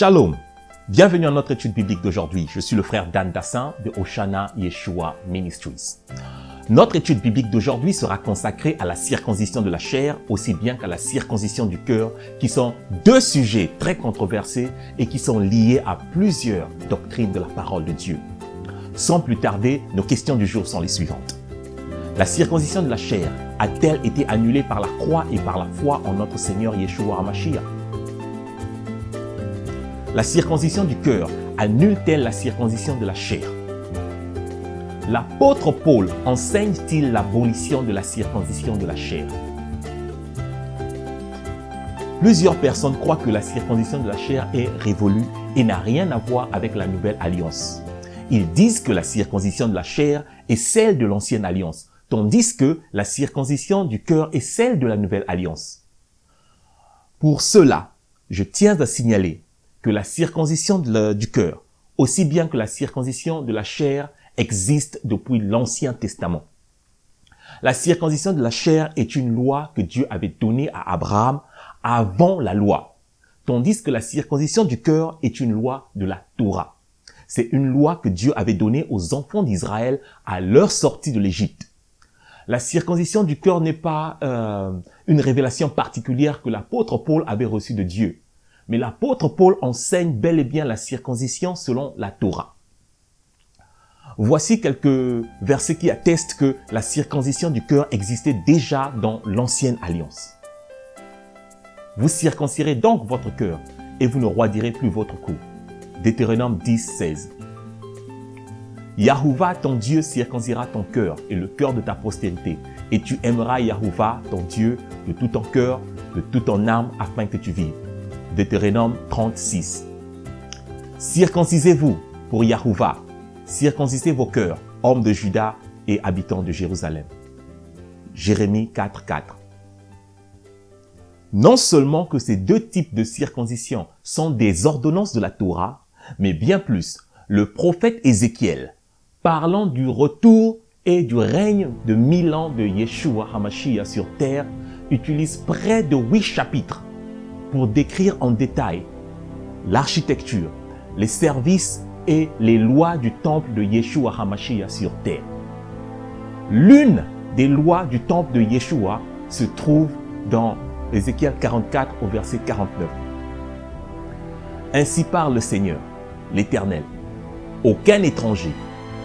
Shalom, bienvenue à notre étude biblique d'aujourd'hui. Je suis le frère Dan Dassin de Oshana Yeshua Ministries. Notre étude biblique d'aujourd'hui sera consacrée à la circoncision de la chair aussi bien qu'à la circoncision du cœur, qui sont deux sujets très controversés et qui sont liés à plusieurs doctrines de la parole de Dieu. Sans plus tarder, nos questions du jour sont les suivantes. La circoncision de la chair a-t-elle été annulée par la croix et par la foi en notre Seigneur Yeshua HaMashiach? La circoncision du cœur annule-t-elle la circoncision de la chair? L'apôtre Paul enseigne-t-il l'abolition de la circoncision de la chair? Plusieurs personnes croient que la circoncision de la chair est révolue et n'a rien à voir avec la nouvelle alliance. Ils disent que la circoncision de la chair est celle de l'ancienne alliance, tandis que la circoncision du cœur est celle de la nouvelle alliance. Pour cela, je tiens à signaler que la circoncision du cœur, aussi bien que la circoncision de la chair, existe depuis l'Ancien Testament. La circoncision de la chair est une loi que Dieu avait donnée à Abraham avant la loi, tandis que la circoncision du cœur est une loi de la Torah. C'est une loi que Dieu avait donnée aux enfants d'Israël à leur sortie de l'Égypte. La circoncision du cœur n'est pas une révélation particulière que l'apôtre Paul avait reçue de Dieu. Mais l'apôtre Paul enseigne bel et bien la circoncision selon la Torah. Voici quelques versets qui attestent que la circoncision du cœur existait déjà dans l'ancienne alliance. Vous circoncirez donc votre cœur et vous ne roidirez plus votre cou. Deutéronome 10, 16. Yahuwah, ton Dieu, circoncira ton cœur et le cœur de ta postérité. Et tu aimeras Yahuwah, ton Dieu, de tout ton cœur, de toute ton âme, afin que tu vives. Deutéronome 36. Circoncisez-vous pour Yahuwah. Circoncisez vos cœurs, hommes de Juda et habitants de Jérusalem. Jérémie 4, 4. Non seulement que ces deux types de circoncision sont des ordonnances de la Torah, mais bien plus, le prophète Ézéchiel, parlant du retour et du règne de 1000 ans de Yeshua HaMashiach sur terre, utilise près de 8 chapitres pour décrire en détail l'architecture, les services et les lois du temple de Yeshua HaMashiach sur terre. L'une des lois du temple de Yeshua se trouve dans Ézéchiel 44 au verset 49. Ainsi parle le Seigneur, l'Éternel. Aucun étranger,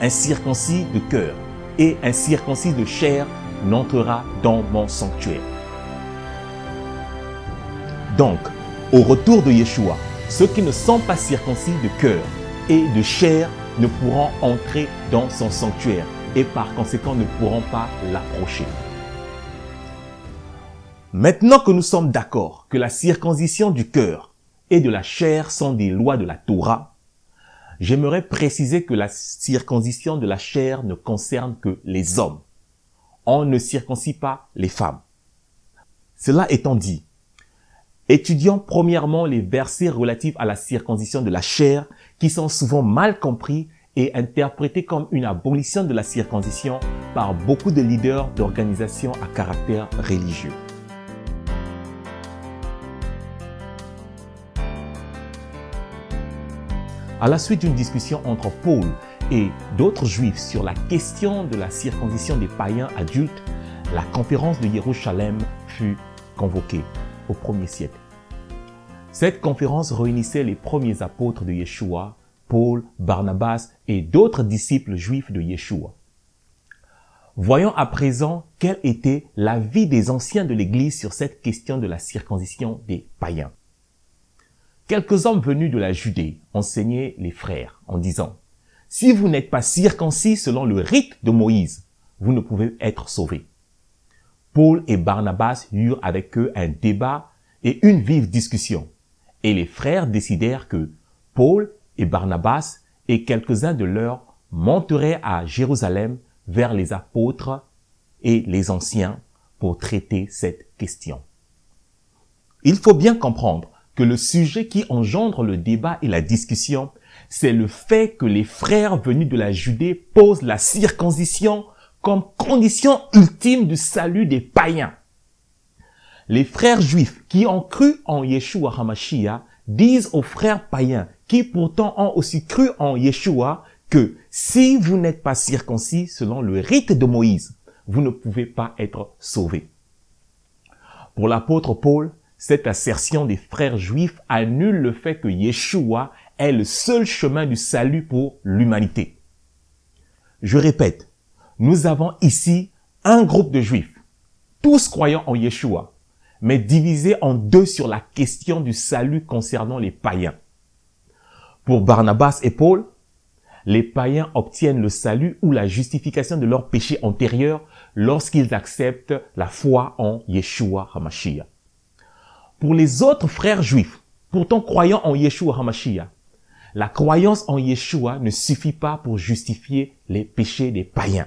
incirconcis de cœur et incirconcis de chair n'entrera dans mon sanctuaire. Donc, au retour de Yeshua, ceux qui ne sont pas circoncis de cœur et de chair ne pourront entrer dans son sanctuaire et par conséquent ne pourront pas l'approcher. Maintenant que nous sommes d'accord que la circoncision du cœur et de la chair sont des lois de la Torah, j'aimerais préciser que la circoncision de la chair ne concerne que les hommes. On ne circoncie pas les femmes. Cela étant dit, étudions premièrement les versets relatifs à la circoncision de la chair qui sont souvent mal compris et interprétés comme une abolition de la circoncision par beaucoup de leaders d'organisations à caractère religieux. À la suite d'une discussion entre Paul et d'autres juifs sur la question de la circoncision des païens adultes, la conférence de Jérusalem fut convoquée au 1er siècle. Cette conférence réunissait les premiers apôtres de Yeshua, Paul, Barnabas et d'autres disciples juifs de Yeshua. Voyons à présent quel était l'avis des anciens de l'Église sur cette question de la circoncision des païens. Quelques hommes venus de la Judée enseignaient les frères en disant « Si vous n'êtes pas circoncis selon le rite de Moïse, vous ne pouvez être sauvés. » Paul et Barnabas eurent avec eux un débat et une vive discussion. Et les frères décidèrent que Paul et Barnabas et quelques-uns de leurs monteraient à Jérusalem vers les apôtres et les anciens pour traiter cette question. Il faut bien comprendre que le sujet qui engendre le débat et la discussion, c'est le fait que les frères venus de la Judée posent la circoncision comme condition ultime du salut des païens. Les frères juifs qui ont cru en Yeshua HaMashiach disent aux frères païens qui pourtant ont aussi cru en Yeshua que si vous n'êtes pas circoncis selon le rite de Moïse, vous ne pouvez pas être sauvés. Pour l'apôtre Paul, cette assertion des frères juifs annule le fait que Yeshua est le seul chemin du salut pour l'humanité. Je répète, nous avons ici un groupe de juifs, tous croyant en Yeshua, mais divisés en deux sur la question du salut concernant les païens. Pour Barnabas et Paul, les païens obtiennent le salut ou la justification de leurs péchés antérieurs lorsqu'ils acceptent la foi en Yeshua HaMashiach. Pour les autres frères juifs, pourtant croyant en Yeshua HaMashiach, la croyance en Yeshua ne suffit pas pour justifier les péchés des païens.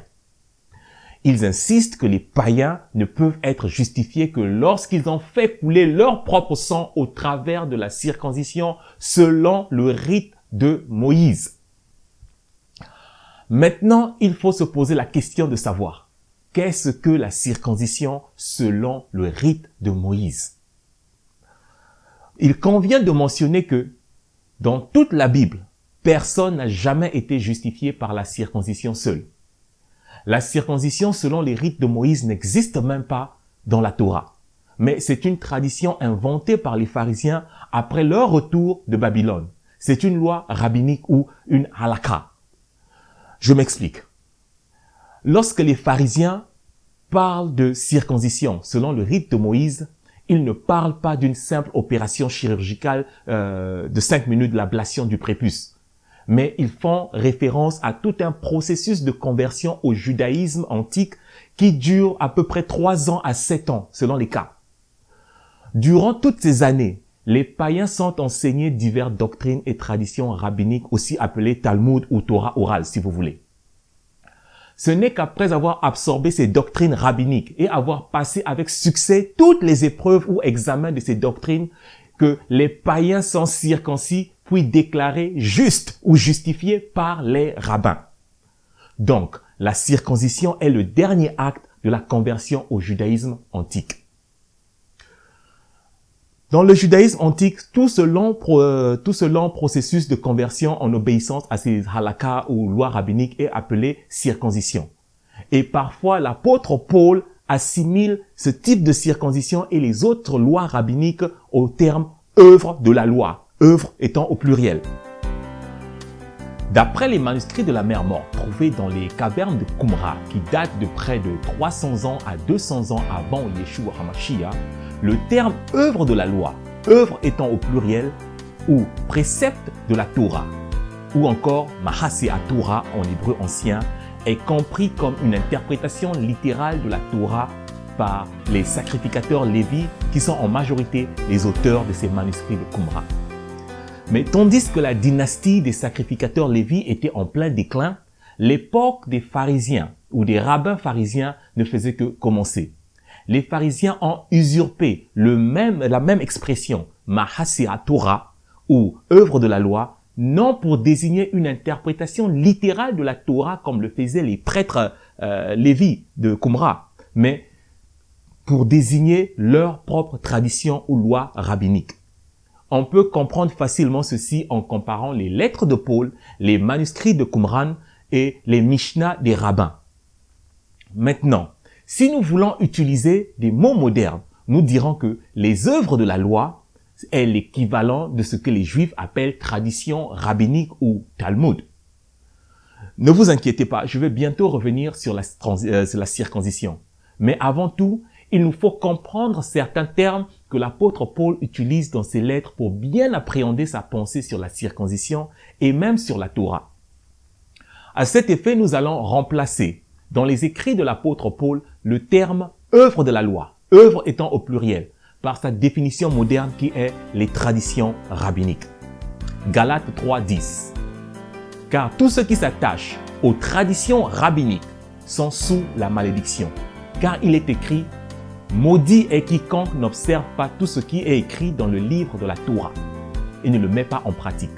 Ils insistent que les païens ne peuvent être justifiés que lorsqu'ils ont fait couler leur propre sang au travers de la circoncision selon le rite de Moïse. Maintenant, il faut se poser la question de savoir qu'est-ce que la circoncision selon le rite de Moïse. Il convient de mentionner que dans toute la Bible, personne n'a jamais été justifié par la circoncision seule. La circoncision selon les rites de Moïse n'existe même pas dans la Torah. Mais c'est une tradition inventée par les pharisiens après leur retour de Babylone. C'est une loi rabbinique ou une halakha. Je m'explique. Lorsque les pharisiens parlent de circoncision selon le rite de Moïse, ils ne parlent pas d'une simple opération chirurgicale de 5 minutes de l'ablation du prépuce. Mais ils font référence à tout un processus de conversion au judaïsme antique qui dure à peu près 3 ans à 7 ans, selon les cas. Durant toutes ces années, les païens sont enseignés diverses doctrines et traditions rabbiniques, aussi appelées Talmud ou Torah orale, si vous voulez. Ce n'est qu'après avoir absorbé ces doctrines rabbiniques et avoir passé avec succès toutes les épreuves ou examens de ces doctrines que les païens sont circoncis puis déclarés justes ou justifiés par les rabbins. Donc, la circoncision est le dernier acte de la conversion au judaïsme antique. Dans le judaïsme antique, tout ce long processus de conversion en obéissance à ces halakha ou lois rabbiniques est appelé circoncision. Et parfois, l'apôtre Paul assimile ce type de circoncision et les autres lois rabbiniques au terme œuvre de la loi, œuvre étant au pluriel. D'après les manuscrits de la mer Morte trouvés dans les cavernes de Qumran, qui datent de près de 300 ans à 200 ans avant Yeshua HaMashiach, le terme œuvre de la loi, œuvre étant au pluriel, ou précepte de la Torah, ou encore Mahaseh Torah en hébreu ancien, est compris comme une interprétation littérale de la Torah par les sacrificateurs lévis qui sont en majorité les auteurs de ces manuscrits de Qumran. Mais tandis que la dynastie des sacrificateurs lévis était en plein déclin, l'époque des pharisiens ou des rabbins pharisiens ne faisait que commencer. Les pharisiens ont usurpé la même expression, Mahaseh Torah, ou œuvre de la loi, non pour désigner une interprétation littérale de la Torah comme le faisaient les prêtres lévis de Qumran, mais pour désigner leur propre tradition ou loi rabbinique. On peut comprendre facilement ceci en comparant les lettres de Paul, les manuscrits de Qumran et les Mishnah des rabbins. Maintenant, si nous voulons utiliser des mots modernes, nous dirons que les œuvres de la loi est l'équivalent de ce que les Juifs appellent tradition rabbinique ou Talmud. Ne vous inquiétez pas, je vais bientôt revenir sur la circoncision. Mais avant tout, il nous faut comprendre certains termes que l'apôtre Paul utilise dans ses lettres pour bien appréhender sa pensée sur la circoncision et même sur la Torah. À cet effet, nous allons remplacer dans les écrits de l'apôtre Paul le terme œuvre de la loi, œuvre étant au pluriel, par sa définition moderne qui est les traditions rabbiniques. Galates 3:10. Car tous ceux qui s'attachent aux traditions rabbiniques sont sous la malédiction. Car il est écrit « Maudit est quiconque n'observe pas tout ce qui est écrit dans le livre de la Torah et ne le met pas en pratique. »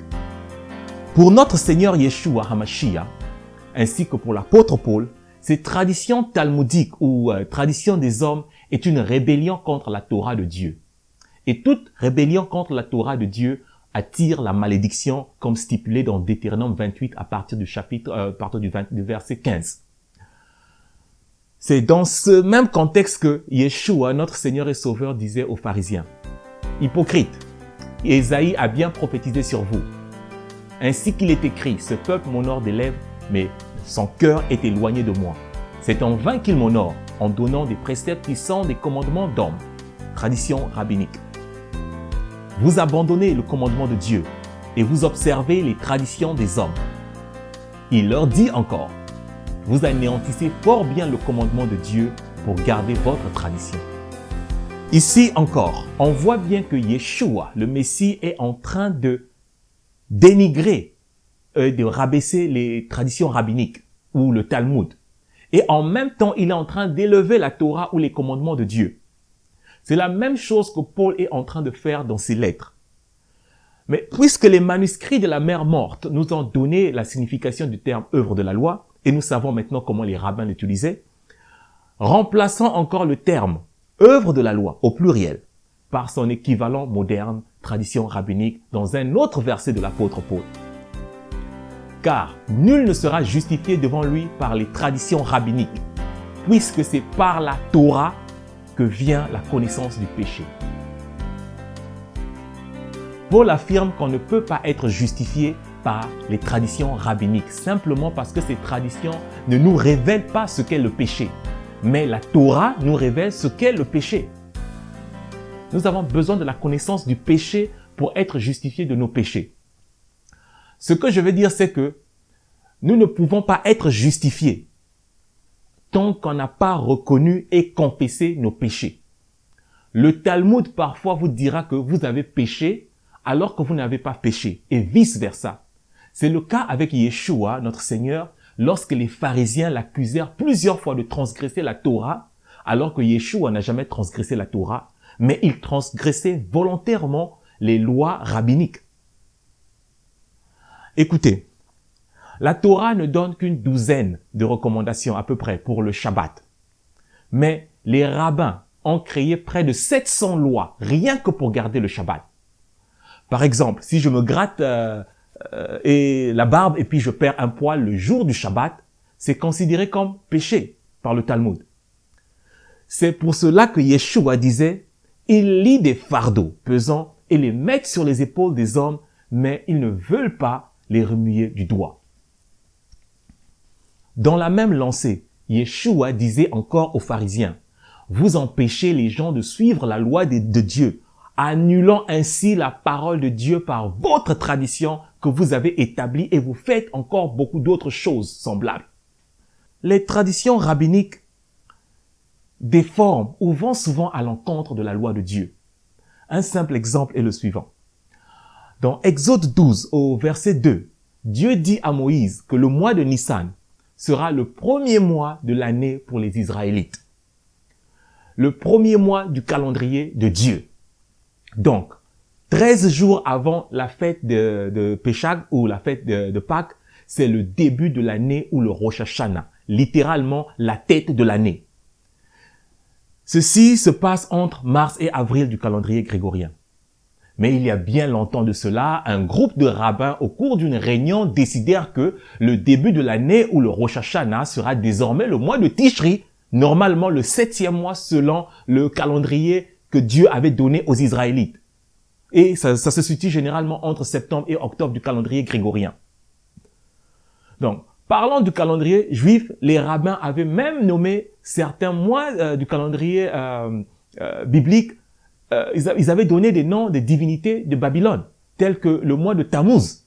Pour notre Seigneur Yeshua HaMashiach, ainsi que pour l'apôtre Paul, cette tradition talmudique ou tradition des hommes est une rébellion contre la Torah de Dieu. Et toute rébellion contre la Torah de Dieu attire la malédiction comme stipulé dans Deutéronome 28 à partir du verset 15. C'est dans ce même contexte que Yeshua, notre Seigneur et Sauveur, disait aux pharisiens: « Hypocrites, Ésaïe a bien prophétisé sur vous. Ainsi qu'il est écrit, ce peuple m'honore des lèvres, mais son cœur est éloigné de moi. C'est en vain qu'il m'honore, en donnant des préceptes qui sont des commandements d'hommes. » Tradition rabbinique. Vous abandonnez le commandement de Dieu et vous observez les traditions des hommes. Il leur dit encore: vous anéantissez fort bien le commandement de Dieu pour garder votre tradition. Ici encore, on voit bien que Yeshua, le Messie, est en train de dénigrer, de rabaisser les traditions rabbiniques ou le Talmud. Et en même temps, il est en train d'élever la Torah ou les commandements de Dieu. C'est la même chose que Paul est en train de faire dans ses lettres. Mais puisque les manuscrits de la mer morte nous ont donné la signification du terme œuvre de la loi, et nous savons maintenant comment les rabbins l'utilisaient, remplaçant encore le terme œuvre de la loi au pluriel par son équivalent moderne, tradition rabbinique, dans un autre verset de l'apôtre Paul. Car nul ne sera justifié devant lui par les traditions rabbiniques, puisque c'est par la Torah que vient la connaissance du péché. Paul affirme qu'on ne peut pas être justifié par les traditions rabbiniques, simplement parce que ces traditions ne nous révèlent pas ce qu'est le péché. Mais la Torah nous révèle ce qu'est le péché. Nous avons besoin de la connaissance du péché pour être justifiés de nos péchés. Ce que je veux dire, c'est que nous ne pouvons pas être justifiés tant qu'on n'a pas reconnu et confessé nos péchés. Le Talmud parfois vous dira que vous avez péché alors que vous n'avez pas péché, et vice-versa. C'est le cas avec Yeshua, notre Seigneur, lorsque les pharisiens l'accusèrent plusieurs fois de transgresser la Torah, alors que Yeshua n'a jamais transgressé la Torah, mais il transgressait volontairement les lois rabbiniques. Écoutez, la Torah ne donne qu'une douzaine de recommandations à peu près pour le Shabbat. Mais les rabbins ont créé près de 700 lois rien que pour garder le Shabbat. Par exemple, si je me gratte la barbe et puis je perds un poil le jour du Shabbat, c'est considéré comme péché par le Talmud. C'est pour cela que Yeshua disait: ils lient des fardeaux pesants et les mettent sur les épaules des hommes, mais ils ne veulent pas les remuer du doigt. Dans la même lancée, Yeshua disait encore aux pharisiens: vous empêchez les gens de suivre la loi de Dieu, annulant ainsi la parole de Dieu par votre tradition que vous avez établie, et vous faites encore beaucoup d'autres choses semblables. Les traditions rabbiniques déforment ou vont souvent à l'encontre de la loi de Dieu. Un simple exemple est le suivant. Dans Exode 12, au verset 2, Dieu dit à Moïse que le mois de Nissan sera le premier mois de l'année pour les Israélites. Le premier mois du calendrier de Dieu. Donc, 13 jours avant la fête de Peshach ou la fête de Pâques, c'est le début de l'année ou le Rosh Hashanah, littéralement la tête de l'année. Ceci se passe entre mars et avril du calendrier grégorien. Mais il y a bien longtemps de cela, un groupe de rabbins au cours d'une réunion décidèrent que le début de l'année ou le Rosh Hashanah sera désormais le mois de Tishri, normalement le 7e mois selon le calendrier que Dieu avait donné aux Israélites. Et ça se situe généralement entre septembre et octobre du calendrier grégorien. Donc, parlant du calendrier juif, les rabbins avaient même nommé certains mois du calendrier biblique. Ils avaient donné des noms des divinités de Babylone, tels que le mois de Tammuz.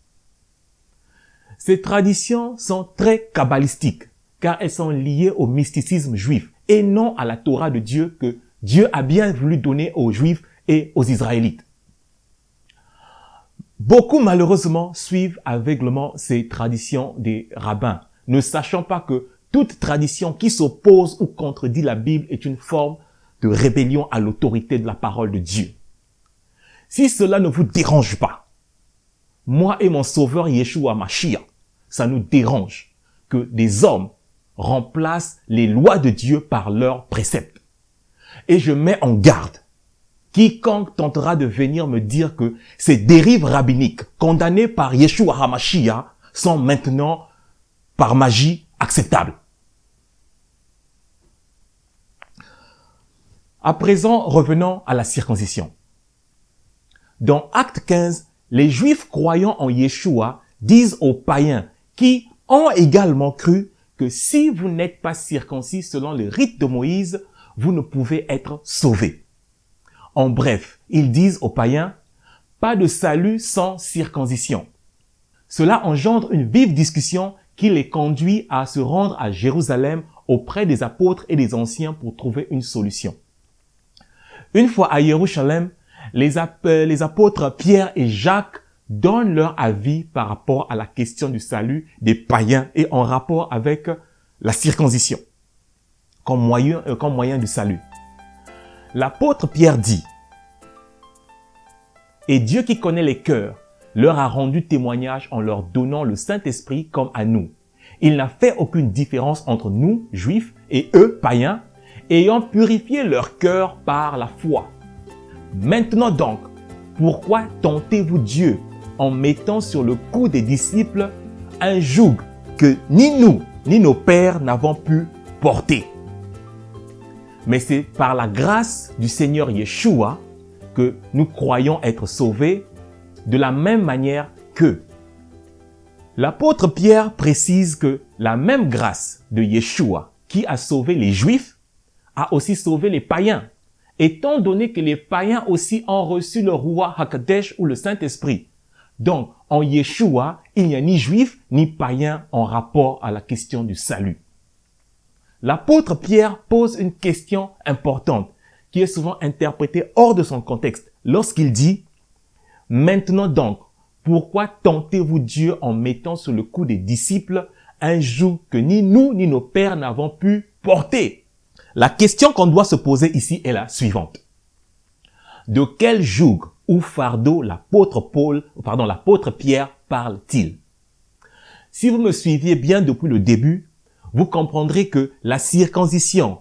Ces traditions sont très kabbalistiques, car elles sont liées au mysticisme juif et non à la Torah de Dieu que Dieu a bien voulu donner aux Juifs et aux Israélites. Beaucoup, malheureusement, suivent aveuglément ces traditions des rabbins, ne sachant pas que toute tradition qui s'oppose ou contredit la Bible est une forme de rébellion à l'autorité de la parole de Dieu. Si cela ne vous dérange pas, moi et mon sauveur Yeshua Mashiach, ça nous dérange que des hommes remplacent les lois de Dieu par leurs préceptes. Et je mets en garde Quiconque tentera de venir me dire que ces dérives rabbiniques condamnées par Yeshua HaMashiach sont maintenant, par magie, acceptables. À présent, revenons à la circoncision. Dans Acte 15, les Juifs croyant en Yeshua disent aux païens qui ont également cru que si vous n'êtes pas circoncis selon le rite de Moïse, vous ne pouvez être sauvés. En bref, ils disent aux païens, pas de salut sans circoncision. Cela engendre une vive discussion qui les conduit à se rendre à Jérusalem auprès des apôtres et des anciens pour trouver une solution. Une fois à Jérusalem, les apôtres Pierre et Jacques donnent leur avis par rapport à la question du salut des païens et en rapport avec la circoncision comme moyen du salut. L'apôtre Pierre dit, « Et Dieu qui connaît les cœurs leur a rendu témoignage en leur donnant le Saint-Esprit comme à nous. Il n'a fait aucune différence entre nous, Juifs, et eux, païens, ayant purifié leur cœur par la foi. Maintenant donc, pourquoi tentez-vous Dieu en mettant sur le cou des disciples un joug que ni nous, ni nos pères n'avons pu porter? Mais c'est par la grâce du Seigneur Yeshua que nous croyons être sauvés de la même manière qu'eux. » L'apôtre Pierre précise que la même grâce de Yeshua qui a sauvé les Juifs a aussi sauvé les païens, étant donné que les païens aussi ont reçu le Ruach HaKodesh ou le Saint-Esprit. Donc, en Yeshua, il n'y a ni Juifs ni païens en rapport à la question du salut. L'apôtre Pierre pose une question importante qui est souvent interprétée hors de son contexte lorsqu'il dit « Maintenant donc, pourquoi tentez-vous Dieu en mettant sur le cou des disciples un joug que ni nous ni nos pères n'avons pu porter ?» La question qu'on doit se poser ici est la suivante. De quel joug ou fardeau l'apôtre Pierre parle-t-il? Si vous me suiviez bien depuis le début, vous comprendrez que la circoncision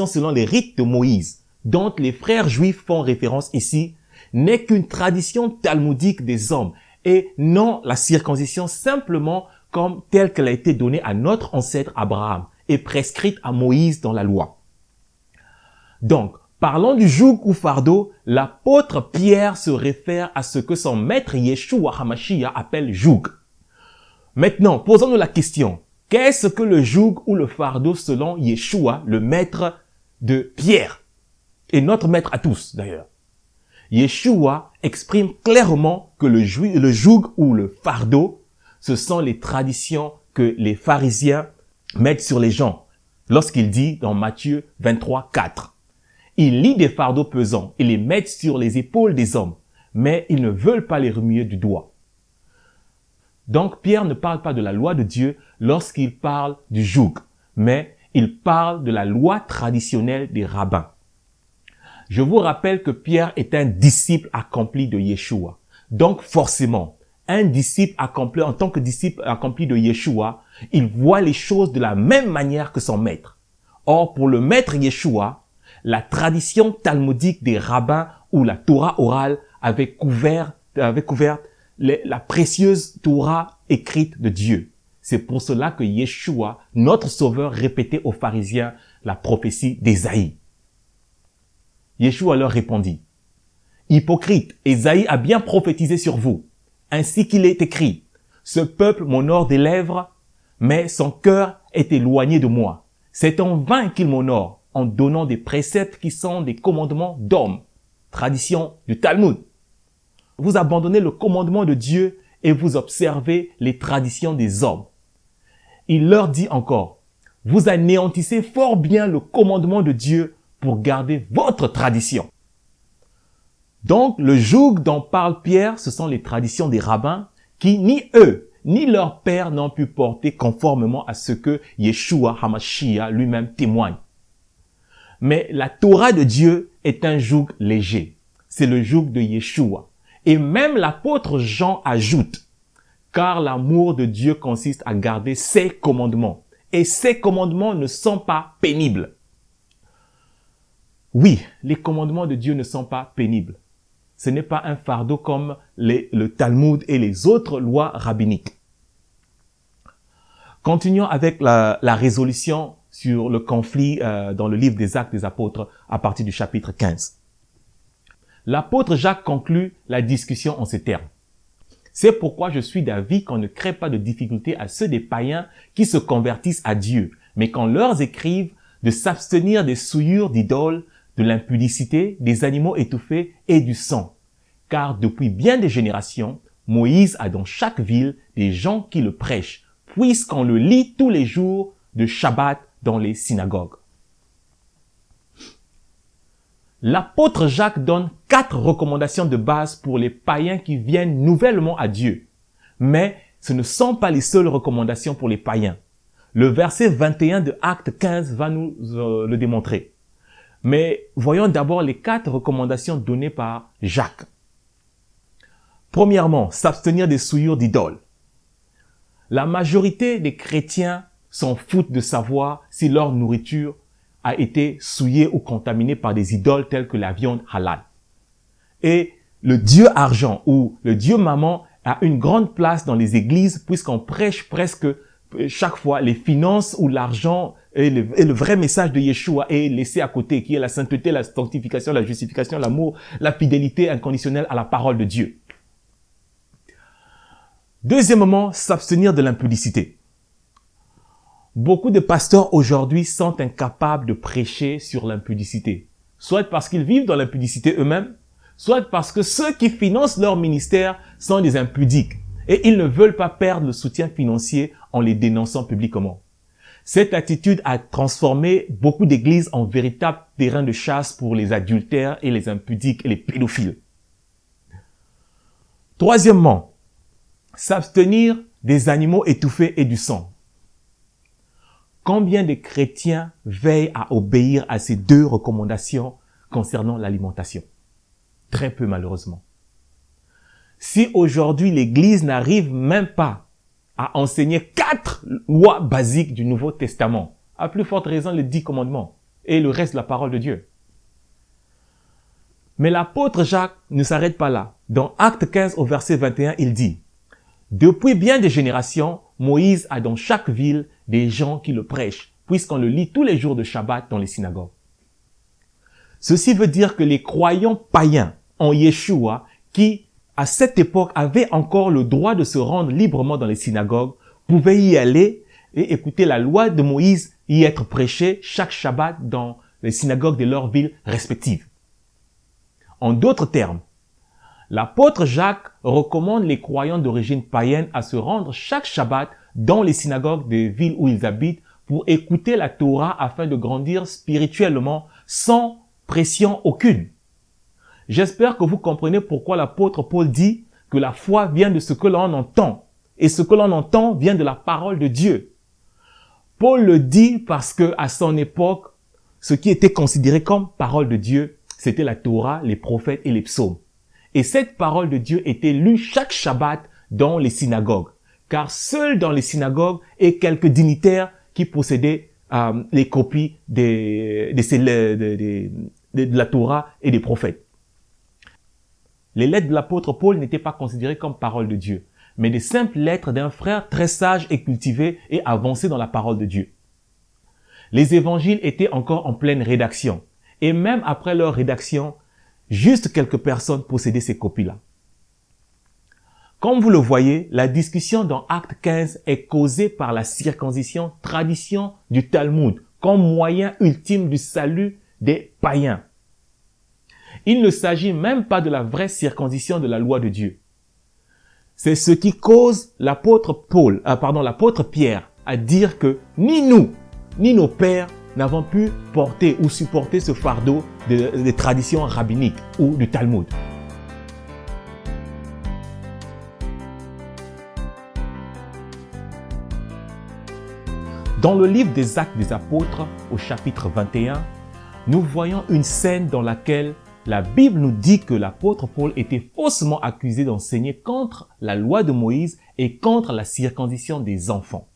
selon les rites de Moïse, dont les frères juifs font référence ici, n'est qu'une tradition talmudique des hommes et non la circoncision simplement comme telle qu'elle a été donnée à notre ancêtre Abraham et prescrite à Moïse dans la loi. Donc, parlant du joug ou fardeau, l'apôtre Pierre se réfère à ce que son maître Yeshua HaMashiach appelle joug. Maintenant, posons-nous la question, qu'est-ce que le joug ou le fardeau selon Yeshua, le maître de Pierre, et notre maître à tous d'ailleurs? Yeshua exprime clairement que le joug ou le fardeau, ce sont les traditions que les pharisiens mettent sur les gens. Lorsqu'il dit dans Matthieu 23, 4, « Ils lient des fardeaux pesants et les mettent sur les épaules des hommes, mais ils ne veulent pas les remuer du doigt. » Donc Pierre ne parle pas de la loi de Dieu lorsqu'il parle du joug, mais il parle de la loi traditionnelle des rabbins. Je vous rappelle que Pierre est un disciple accompli de Yeshua. Donc forcément, un disciple accompli en tant que disciple accompli de Yeshua, il voit les choses de la même manière que son maître. Or, pour le maître Yeshua, la tradition talmudique des rabbins ou la Torah orale avait couvert la précieuse Torah écrite de Dieu. C'est pour cela que Yeshua, notre sauveur, répétait aux pharisiens la prophétie d'Ésaïe. Yeshua leur répondit, « Hypocrite, Ésaïe a bien prophétisé sur vous, ainsi qu'il est écrit, « Ce peuple m'honore des lèvres, mais son cœur est éloigné de moi. C'est en vain qu'il m'honore, en donnant des préceptes qui sont des commandements d'hommes. » Tradition du Talmud. Vous abandonnez le commandement de Dieu et vous observez les traditions des hommes. Il leur dit encore, « Vous anéantissez fort bien le commandement de Dieu pour garder votre tradition. » Donc, le joug dont parle Pierre, ce sont les traditions des rabbins qui, ni eux, ni leurs pères n'ont pu porter conformément à ce que Yeshua HaMashiach lui-même témoigne. Mais la Torah de Dieu est un joug léger. C'est le joug de Yeshua. Et même l'apôtre Jean ajoute, « Car l'amour de Dieu consiste à garder ses commandements. Et ses commandements ne sont pas pénibles. » Oui, les commandements de Dieu ne sont pas pénibles. Ce n'est pas un fardeau comme le Talmud et les autres lois rabbiniques. Continuons avec la résolution sur le conflit dans le livre des Actes des Apôtres à partir du chapitre 15. L'apôtre Jacques conclut la discussion en ces termes. C'est pourquoi je suis d'avis qu'on ne crée pas de difficulté à ceux des païens qui se convertissent à Dieu, mais qu'on leur écrive de s'abstenir des souillures d'idoles, de l'impudicité, des animaux étouffés et du sang. Car depuis bien des générations, Moïse a dans chaque ville des gens qui le prêchent, puisqu'on le lit tous les jours de Shabbat dans les synagogues. L'apôtre Jacques donne 4 recommandations de base pour les païens qui viennent nouvellement à Dieu. Mais ce ne sont pas les seules recommandations pour les païens. Le verset 21 de Acte 15 va nous le démontrer. Mais voyons d'abord les 4 recommandations données par Jacques. Premièrement, s'abstenir des souillures d'idoles. La majorité des chrétiens s'en foutent de savoir si leur nourriture a été souillée ou contaminée par des idoles telles que la viande halal. Et le Dieu argent ou le Dieu maman a une grande place dans les églises puisqu'on prêche presque chaque fois les finances ou l'argent et le vrai message de Yeshua est laissé à côté, qui est la sainteté, la sanctification, la justification, l'amour, la fidélité inconditionnelle à la parole de Dieu. Deuxièmement, s'abstenir de l'impudicité. Beaucoup de pasteurs aujourd'hui sont incapables de prêcher sur l'impudicité, soit parce qu'ils vivent dans l'impudicité eux-mêmes, soit parce que ceux qui financent leur ministère sont des impudiques et ils ne veulent pas perdre le soutien financier en les dénonçant publiquement. Cette attitude a transformé beaucoup d'églises en véritables terrains de chasse pour les adultères et les impudiques et les pédophiles. Troisièmement, s'abstenir des animaux étouffés et du sang. Combien de chrétiens veillent à obéir à ces 2 recommandations concernant l'alimentation? Très peu malheureusement. Si aujourd'hui l'Église n'arrive même pas à enseigner 4 lois basiques du Nouveau Testament, à plus forte raison les 10 commandements et le reste de la parole de Dieu. Mais l'apôtre Jacques ne s'arrête pas là. Dans Acte 15 au verset 21, il dit « Depuis bien des générations, Moïse a dans chaque ville des gens qui le prêchent, puisqu'on le lit tous les jours de Shabbat dans les synagogues. » Ceci veut dire que les croyants païens en Yeshua, qui à cette époque avaient encore le droit de se rendre librement dans les synagogues, pouvaient y aller et écouter la loi de Moïse y être prêchée chaque Shabbat dans les synagogues de leurs villes respectives. En d'autres termes, l'apôtre Jacques recommande les croyants d'origine païenne à se rendre chaque Shabbat dans les synagogues des villes où ils habitent pour écouter la Torah afin de grandir spirituellement sans pression aucune. J'espère que vous comprenez pourquoi l'apôtre Paul dit que la foi vient de ce que l'on entend et ce que l'on entend vient de la parole de Dieu. Paul le dit parce que à son époque, ce qui était considéré comme parole de Dieu, c'était la Torah, les prophètes et les psaumes. Et cette parole de Dieu était lue chaque Shabbat dans les synagogues, car seuls dans les synagogues et quelques dignitaires qui possédaient les copies de la Torah et des prophètes. Les lettres de l'apôtre Paul n'étaient pas considérées comme parole de Dieu, mais des simples lettres d'un frère très sage et cultivé et avancé dans la parole de Dieu. Les évangiles étaient encore en pleine rédaction, et même après leur rédaction, juste quelques personnes possédaient ces copies-là. Comme vous le voyez, la discussion dans Acte 15 est causée par la circoncision, tradition du Talmud, comme moyen ultime du salut des païens. Il ne s'agit même pas de la vraie circoncision de la loi de Dieu. C'est ce qui cause l'apôtre Pierre à dire que ni nous, ni nos pères n'avons pu porter ou supporter ce fardeau des traditions rabbiniques ou du Talmud. Dans le livre des Actes des Apôtres, au chapitre 21, nous voyons une scène dans laquelle la Bible nous dit que l'apôtre Paul était faussement accusé d'enseigner contre la loi de Moïse et contre la circoncision des enfants.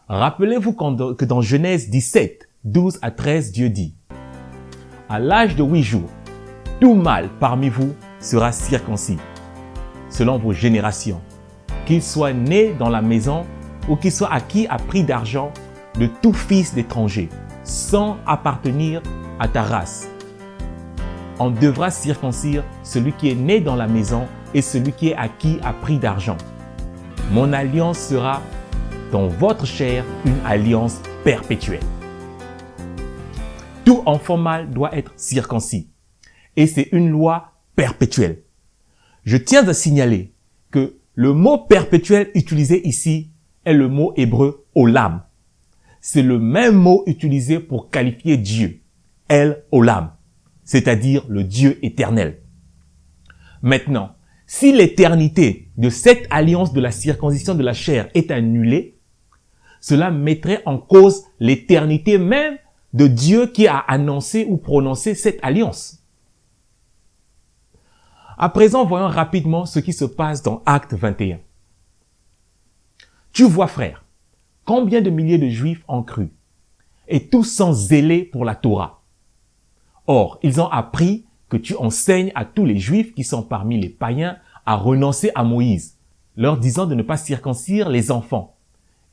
Rappelez-vous que dans Genèse 17, 12 à 13, Dieu dit à l'âge de 8 jours, tout mâle parmi vous sera circoncis, selon vos générations, qu'il soit né dans la maison ou qu'il soit acquis à prix d'argent de tout fils d'étranger, sans appartenir à ta race. On devra circoncire celui qui est né dans la maison et celui qui est acquis à prix d'argent. Mon alliance sera dans votre chair une alliance perpétuelle. Tout enfant mâle doit être circoncis et c'est une loi perpétuelle. Je tiens à signaler que le mot perpétuel utilisé ici est le mot hébreu olam. C'est le même mot utilisé pour qualifier Dieu, El Olam, c'est-à-dire le Dieu éternel. Maintenant, si l'éternité de cette alliance de la circoncision de la chair est annulée, cela mettrait en cause l'éternité même de Dieu qui a annoncé ou prononcé cette alliance. À présent, voyons rapidement ce qui se passe dans Actes 21. Tu vois, frère, combien de milliers de Juifs ont cru, et tous sont zélés pour la Torah. Or, ils ont appris que tu enseignes à tous les Juifs qui sont parmi les païens à renoncer à Moïse, leur disant de ne pas circoncire les enfants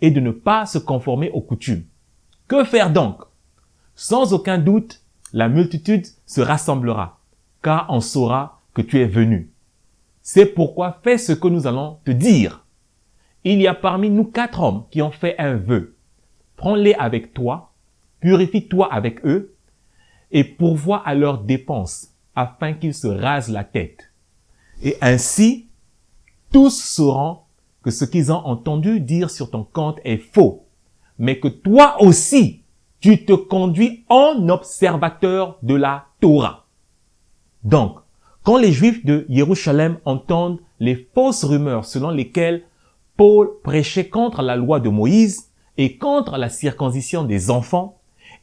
et de ne pas se conformer aux coutumes. Que faire donc? Sans aucun doute, la multitude se rassemblera, car on saura que tu es venu. C'est pourquoi fais ce que nous allons te dire. Il y a parmi nous 4 hommes qui ont fait un vœu. Prends-les avec toi, purifie-toi avec eux, et pourvois à leurs dépenses, afin qu'ils se rasent la tête. Et ainsi, tous sauront que ce qu'ils ont entendu dire sur ton compte est faux, mais que toi aussi, tu te conduis en observateur de la Torah. Donc, quand les Juifs de Jérusalem entendent les fausses rumeurs selon lesquelles Paul prêchait contre la loi de Moïse et contre la circoncision des enfants,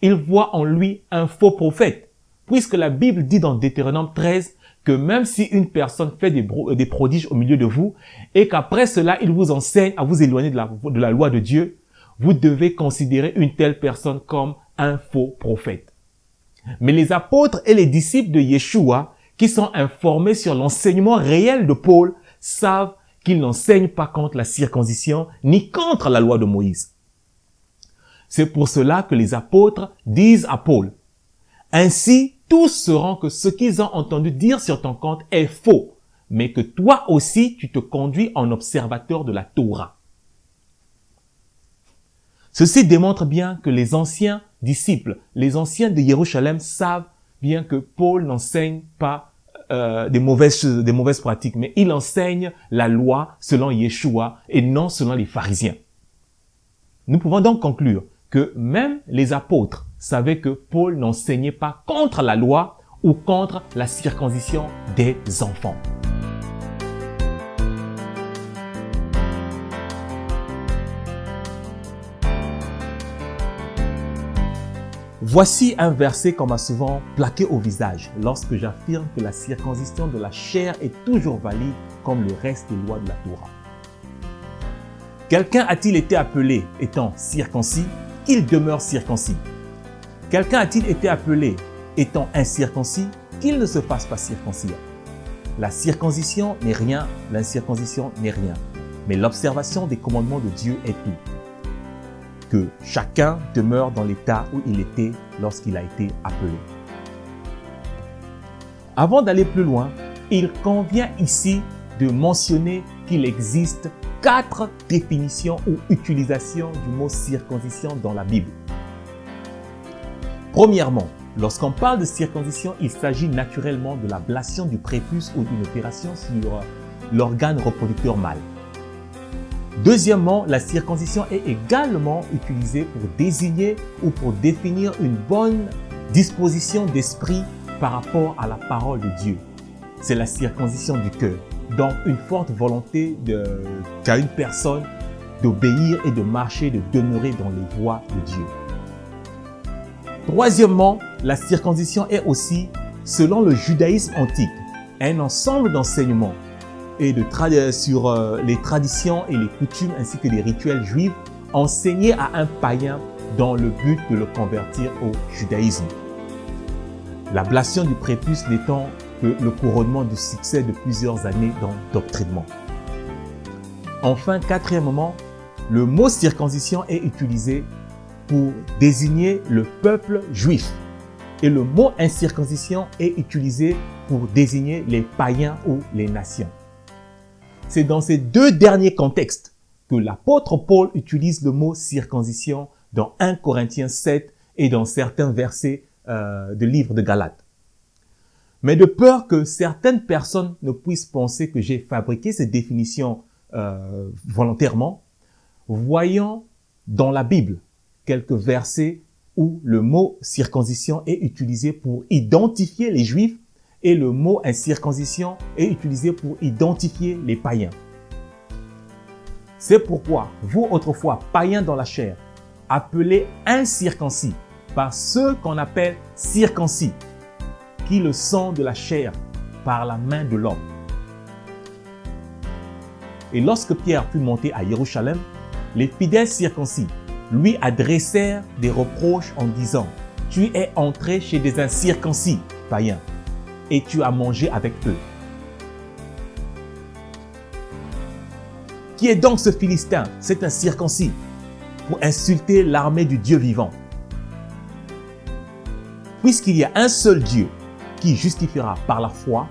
ils voient en lui un faux prophète, puisque la Bible dit dans Deutéronome 13 que même si une personne fait des prodiges au milieu de vous et qu'après cela, il vous enseigne à vous éloigner de la loi de Dieu, vous devez considérer une telle personne comme un faux prophète. Mais les apôtres et les disciples de Yeshua, qui sont informés sur l'enseignement réel de Paul, savent qu'il n'enseigne pas contre la circoncision ni contre la loi de Moïse. C'est pour cela que les apôtres disent à Paul, « Ainsi, tous sauront que ce qu'ils ont entendu dire sur ton compte est faux, mais que toi aussi tu te conduis en observateur de la Torah. » Ceci démontre bien que les anciens disciples, les anciens de Jérusalem savent bien que Paul n'enseigne pas des mauvaises pratiques, mais il enseigne la loi selon Yeshua et non selon les pharisiens. Nous pouvons donc conclure que même les apôtres savaient que Paul n'enseignait pas contre la loi ou contre la circoncision des enfants. Voici un verset qu'on m'a souvent plaqué au visage lorsque j'affirme que la circoncision de la chair est toujours valide comme le reste des lois de la Torah. Quelqu'un a-t-il été appelé étant circoncis, qu'il demeure circoncis? Quelqu'un a-t-il été appelé étant incirconcis, qu'il ne se fasse pas circoncire? La circoncision n'est rien, l'incirconcision n'est rien, mais l'observation des commandements de Dieu est tout. Que chacun demeure dans l'état où il était lorsqu'il a été appelé. Avant d'aller plus loin, il convient ici de mentionner qu'il existe 4 définitions ou utilisations du mot circoncision dans la Bible. Premièrement, lorsqu'on parle de circoncision, il s'agit naturellement de l'ablation du prépuce ou d'une opération sur l'organe reproducteur mâle. Deuxièmement, la circoncision est également utilisée pour désigner ou pour définir une bonne disposition d'esprit par rapport à la parole de Dieu. C'est la circoncision du cœur, donc une forte volonté qu'a une personne d'obéir et de marcher, de demeurer dans les voies de Dieu. Troisièmement, la circoncision est aussi, selon le judaïsme antique, un ensemble d'enseignements et sur les traditions et les coutumes ainsi que les rituels juifs enseignés à un païen dans le but de le convertir au judaïsme. L'ablation du prépuce n'étant que le couronnement du succès de plusieurs années d'endoctrinement. Enfin, quatrièmement, le mot circoncision est utilisé pour désigner le peuple juif et le mot incirconcision est utilisé pour désigner les païens ou les nations. C'est dans ces deux derniers contextes que l'apôtre Paul utilise le mot circoncision dans 1 Corinthiens 7 et dans certains versets du livre de Galates. Mais de peur que certaines personnes ne puissent penser que j'ai fabriqué ces définitions volontairement, voyons dans la Bible quelques versets où le mot circoncision est utilisé pour identifier les Juifs et le mot incirconcision est utilisé pour identifier les païens. C'est pourquoi vous, autrefois païens dans la chair, appelés incirconcis par ceux qu'on appelle circoncis, qui le sont de la chair par la main de l'homme. Et lorsque Pierre fut monté à Jérusalem, les fidèles circoncis lui adressèrent des reproches en disant « Tu es entré chez des incirconcis, païens, et tu as mangé avec eux. » Qui est donc ce Philistin, cet incirconcis, pour insulter l'armée du Dieu vivant? Puisqu'il y a un seul Dieu qui justifiera par la foi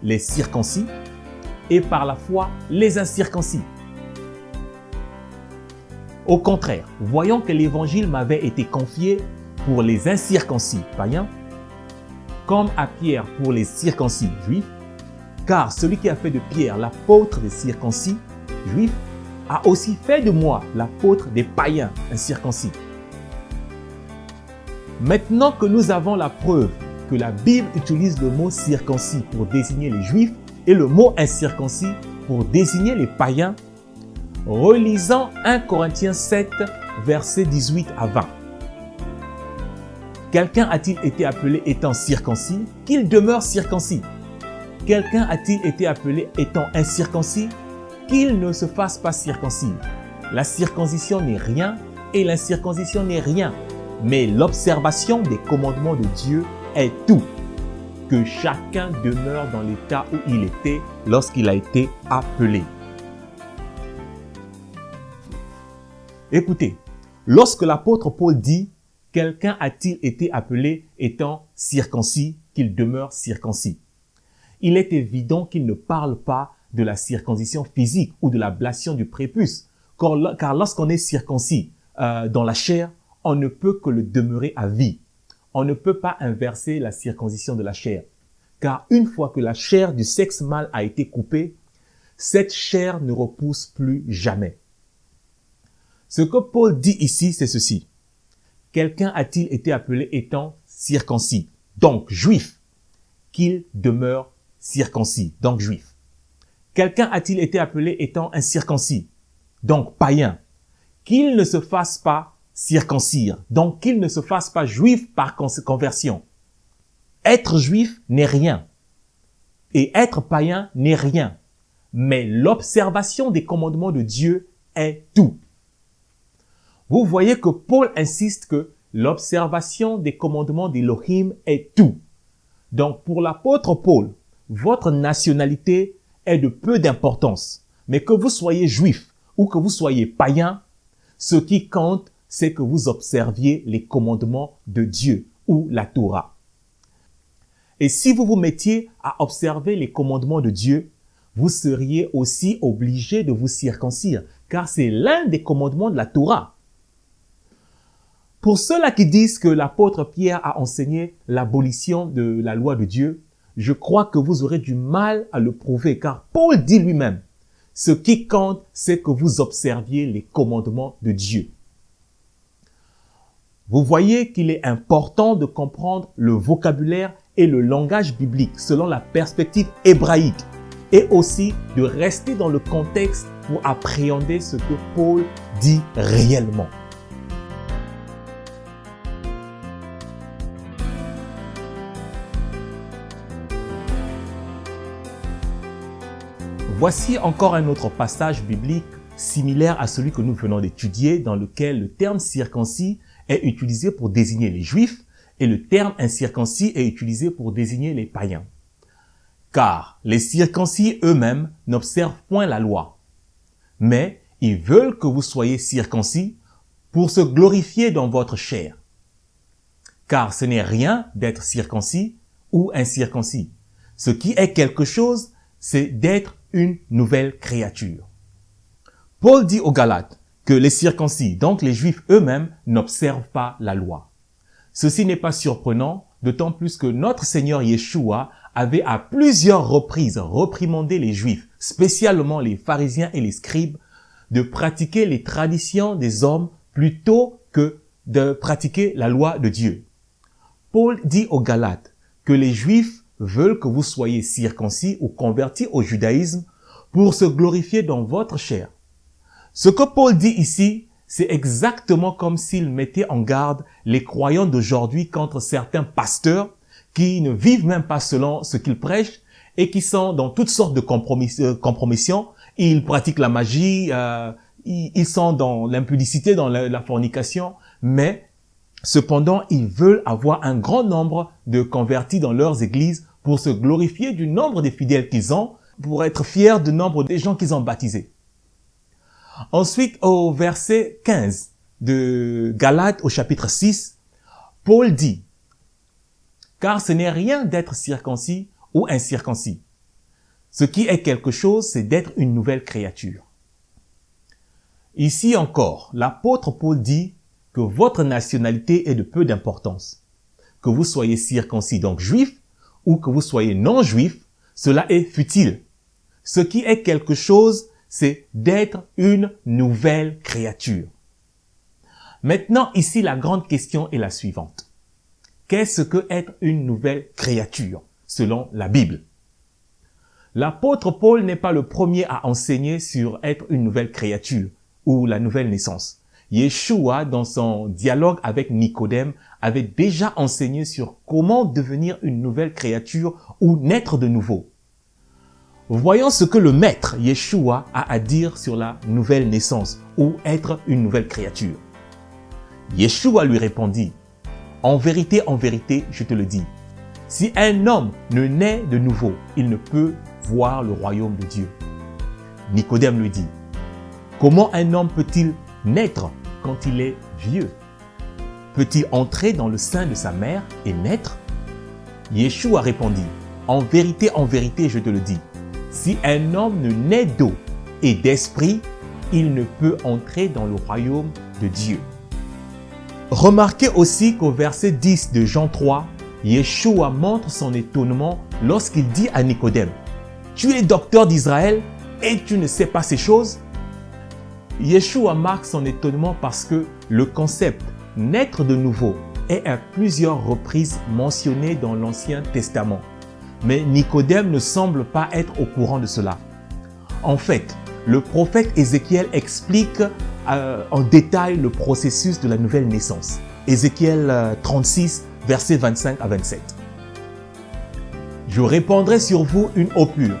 les circoncis et par la foi les incirconcis. Au contraire, voyant que l'évangile m'avait été confié pour les incirconcis païens, comme à Pierre pour les circoncis juifs, car celui qui a fait de Pierre l'apôtre des circoncis juifs a aussi fait de moi l'apôtre des païens incirconcis. Maintenant que nous avons la preuve que la Bible utilise le mot circoncis pour désigner les juifs et le mot incirconcis pour désigner les païens, relisons 1 Corinthiens 7, versets 18 à 20. Quelqu'un a-t-il été appelé étant circoncis, qu'il demeure circoncis? Quelqu'un a-t-il été appelé étant incirconcis, qu'il ne se fasse pas circoncis? La circoncision n'est rien et l'incirconcision n'est rien, mais l'observation des commandements de Dieu est tout. Que chacun demeure dans l'état où il était lorsqu'il a été appelé. Écoutez, lorsque l'apôtre Paul dit « Quelqu'un a-t-il été appelé étant circoncis, qu'il demeure circoncis ?» Il est évident qu'il ne parle pas de la circoncision physique ou de l'ablation du prépuce, car lorsqu'on est circoncis dans la chair, on ne peut que le demeurer à vie. On ne peut pas inverser la circoncision de la chair, car une fois que la chair du sexe mâle a été coupée, cette chair ne repousse plus jamais. Ce que Paul dit ici, c'est ceci. Quelqu'un a-t-il été appelé étant circoncis, donc juif, qu'il demeure circoncis, donc juif? Quelqu'un a-t-il été appelé étant incirconcis, donc païen, qu'il ne se fasse pas circoncire, donc qu'il ne se fasse pas juif par conversion? Être juif n'est rien et être païen n'est rien, mais l'observation des commandements de Dieu est tout. Vous voyez que Paul insiste que l'observation des commandements d'Élohim est tout. Donc pour l'apôtre Paul, votre nationalité est de peu d'importance, mais que vous soyez juif ou que vous soyez païen, ce qui compte, c'est que vous observiez les commandements de Dieu ou la Torah. Et si vous vous mettiez à observer les commandements de Dieu, vous seriez aussi obligé de vous circoncire, car c'est l'un des commandements de la Torah. Pour ceux-là qui disent que l'apôtre Pierre a enseigné l'abolition de la loi de Dieu, je crois que vous aurez du mal à le prouver, car Paul dit lui-même, ce qui compte, c'est que vous observiez les commandements de Dieu. Vous voyez qu'il est important de comprendre le vocabulaire et le langage biblique selon la perspective hébraïque et aussi de rester dans le contexte pour appréhender ce que Paul dit réellement. Voici encore un autre passage biblique similaire à celui que nous venons d'étudier, dans lequel le terme circoncis est utilisé pour désigner les Juifs et le terme incirconcis est utilisé pour désigner les païens. Car les circoncis eux-mêmes n'observent point la loi, mais ils veulent que vous soyez circoncis pour se glorifier dans votre chair. Car ce n'est rien d'être circoncis ou incirconcis. Ce qui est quelque chose, c'est d'être une nouvelle créature. Paul dit aux Galates que les circoncis, donc les Juifs eux-mêmes, n'observent pas la loi. Ceci n'est pas surprenant, d'autant plus que notre Seigneur Yeshua avait à plusieurs reprises reprimandé les Juifs, spécialement les pharisiens et les scribes, de pratiquer les traditions des hommes plutôt que de pratiquer la loi de Dieu. Paul dit aux Galates que les Juifs veulent que vous soyez circoncis ou convertis au judaïsme pour se glorifier dans votre chair. Ce que Paul dit ici, c'est exactement comme s'il mettait en garde les croyants d'aujourd'hui contre certains pasteurs qui ne vivent même pas selon ce qu'ils prêchent et qui sont dans toutes sortes de compromissions. Ils pratiquent la magie, ils sont dans l'impudicité, dans la fornication, mais cependant, ils veulent avoir un grand nombre de convertis dans leurs églises pour se glorifier du nombre de fidèles qu'ils ont, pour être fiers du nombre des gens qu'ils ont baptisés. Ensuite, au verset 15 de Galates au chapitre 6, Paul dit « Car ce n'est rien d'être circoncis ou incirconcis. Ce qui est quelque chose, c'est d'être une nouvelle créature. » Ici encore, l'apôtre Paul dit que votre nationalité est de peu d'importance. Que vous soyez circoncis, donc juif, ou que vous soyez non-juif, cela est futile. Ce qui est quelque chose, c'est d'être une nouvelle créature. Maintenant, ici, la grande question est la suivante. Qu'est-ce que être une nouvelle créature, selon la Bible? L'apôtre Paul n'est pas le premier à enseigner sur être une nouvelle créature ou la nouvelle naissance. Yeshua, dans son dialogue avec Nicodème, avait déjà enseigné sur comment devenir une nouvelle créature ou naître de nouveau. Voyons ce que le maître Yeshua a à dire sur la nouvelle naissance ou être une nouvelle créature. Yeshua lui répondit, « En vérité, je te le dis, si un homme ne naît de nouveau, il ne peut voir le royaume de Dieu. » Nicodème lui dit, « Comment un homme peut-il naître quand il est vieux? Peut-il entrer dans le sein de sa mère et naître? » Yeshua répondit, « En vérité, je te le dis, si un homme ne naît d'eau et d'esprit, il ne peut entrer dans le royaume de Dieu. » Remarquez aussi qu'au verset 10 de Jean 3, Yeshua montre son étonnement lorsqu'il dit à Nicodème, « Tu es docteur d'Israël et tu ne sais pas ces choses ?» Yeshua marque son étonnement parce que le concept « naître de nouveau » est à plusieurs reprises mentionné dans l'Ancien Testament. Mais Nicodème ne semble pas être au courant de cela. En fait, le prophète Ézéchiel explique en détail le processus de la nouvelle naissance. Ézéchiel 36, versets 25 à 27. « Je répandrai sur vous une eau pure,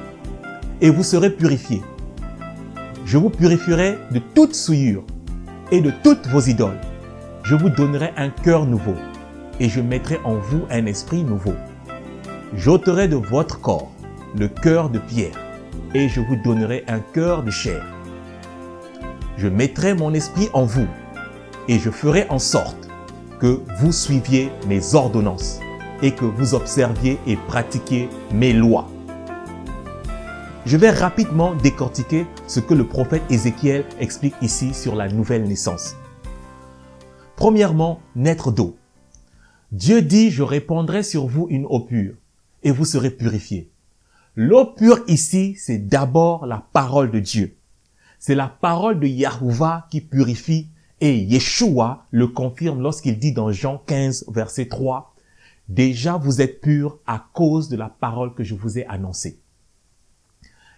et vous serez purifiés. Je vous purifierai de toute souillure et de toutes vos idoles. Je vous donnerai un cœur nouveau, et je mettrai en vous un esprit nouveau. J'ôterai de votre corps le cœur de pierre, et je vous donnerai un cœur de chair. Je mettrai mon esprit en vous, et je ferai en sorte que vous suiviez mes ordonnances, et que vous observiez et pratiquiez mes lois. » Je vais rapidement décortiquer ce que le prophète Ézéchiel explique ici sur la nouvelle naissance. Premièrement, naître d'eau. Dieu dit « Je répandrai sur vous une eau pure, et vous serez purifiés. » L'eau pure ici, c'est d'abord la parole de Dieu. C'est la parole de Yahuwah qui purifie, et Yeshua le confirme lorsqu'il dit dans Jean 15, verset 3, « Déjà vous êtes purs à cause de la parole que je vous ai annoncée. »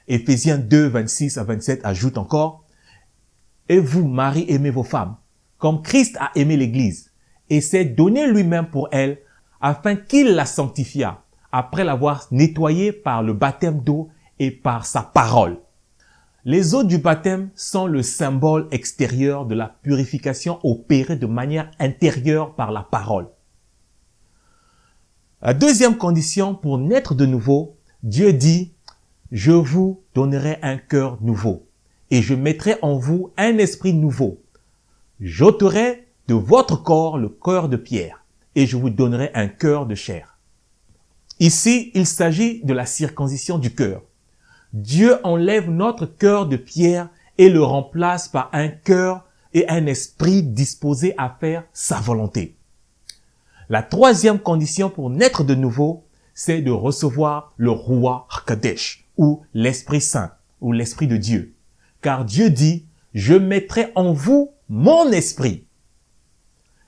Éphésiens 2, 26 à 27 ajoute encore, « Et vous, maris, aimez vos femmes, comme Christ a aimé l'Église, et s'est donné lui-même pour elle, afin qu'il la sanctifiât, après l'avoir nettoyée par le baptême d'eau et par sa parole. » Les eaux du baptême sont le symbole extérieur de la purification opérée de manière intérieure par la parole. La deuxième condition pour naître de nouveau, Dieu dit, je vous donnerai un cœur nouveau et je mettrai en vous un esprit nouveau. J'ôterai de votre corps le cœur de pierre et je vous donnerai un cœur de chair. Ici, il s'agit de la circoncision du cœur. Dieu enlève notre cœur de pierre et le remplace par un cœur et un esprit disposé à faire sa volonté. La troisième condition pour naître de nouveau, c'est de recevoir le Roi HaKadosh, ou l'Esprit Saint, ou l'Esprit de Dieu. Car Dieu dit, je mettrai en vous mon esprit.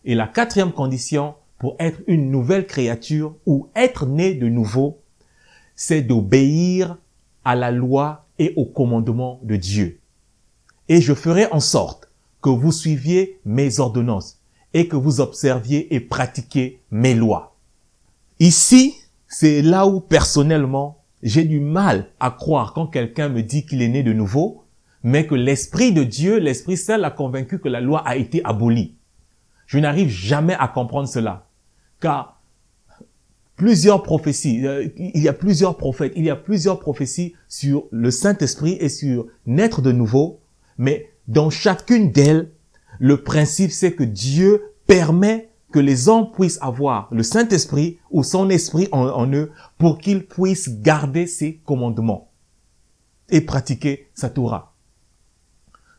Et la quatrième condition pour être une nouvelle créature ou être né de nouveau, c'est d'obéir à la loi et au commandement de Dieu. Et je ferai en sorte que vous suiviez mes ordonnances et que vous observiez et pratiquiez mes lois. Ici, c'est là où personnellement, j'ai du mal à croire quand quelqu'un me dit qu'il est né de nouveau, mais que l'Esprit de Dieu, l'Esprit Saint l'a convaincu que la loi a été abolie. Je n'arrive jamais à comprendre cela, car plusieurs prophéties, il y a plusieurs prophètes, il y a plusieurs prophéties sur le Saint-Esprit et sur naître de nouveau, mais dans chacune d'elles, le principe c'est que Dieu permet que les hommes puissent avoir le Saint-Esprit ou son esprit en eux pour qu'ils puissent garder ses commandements et pratiquer sa Torah.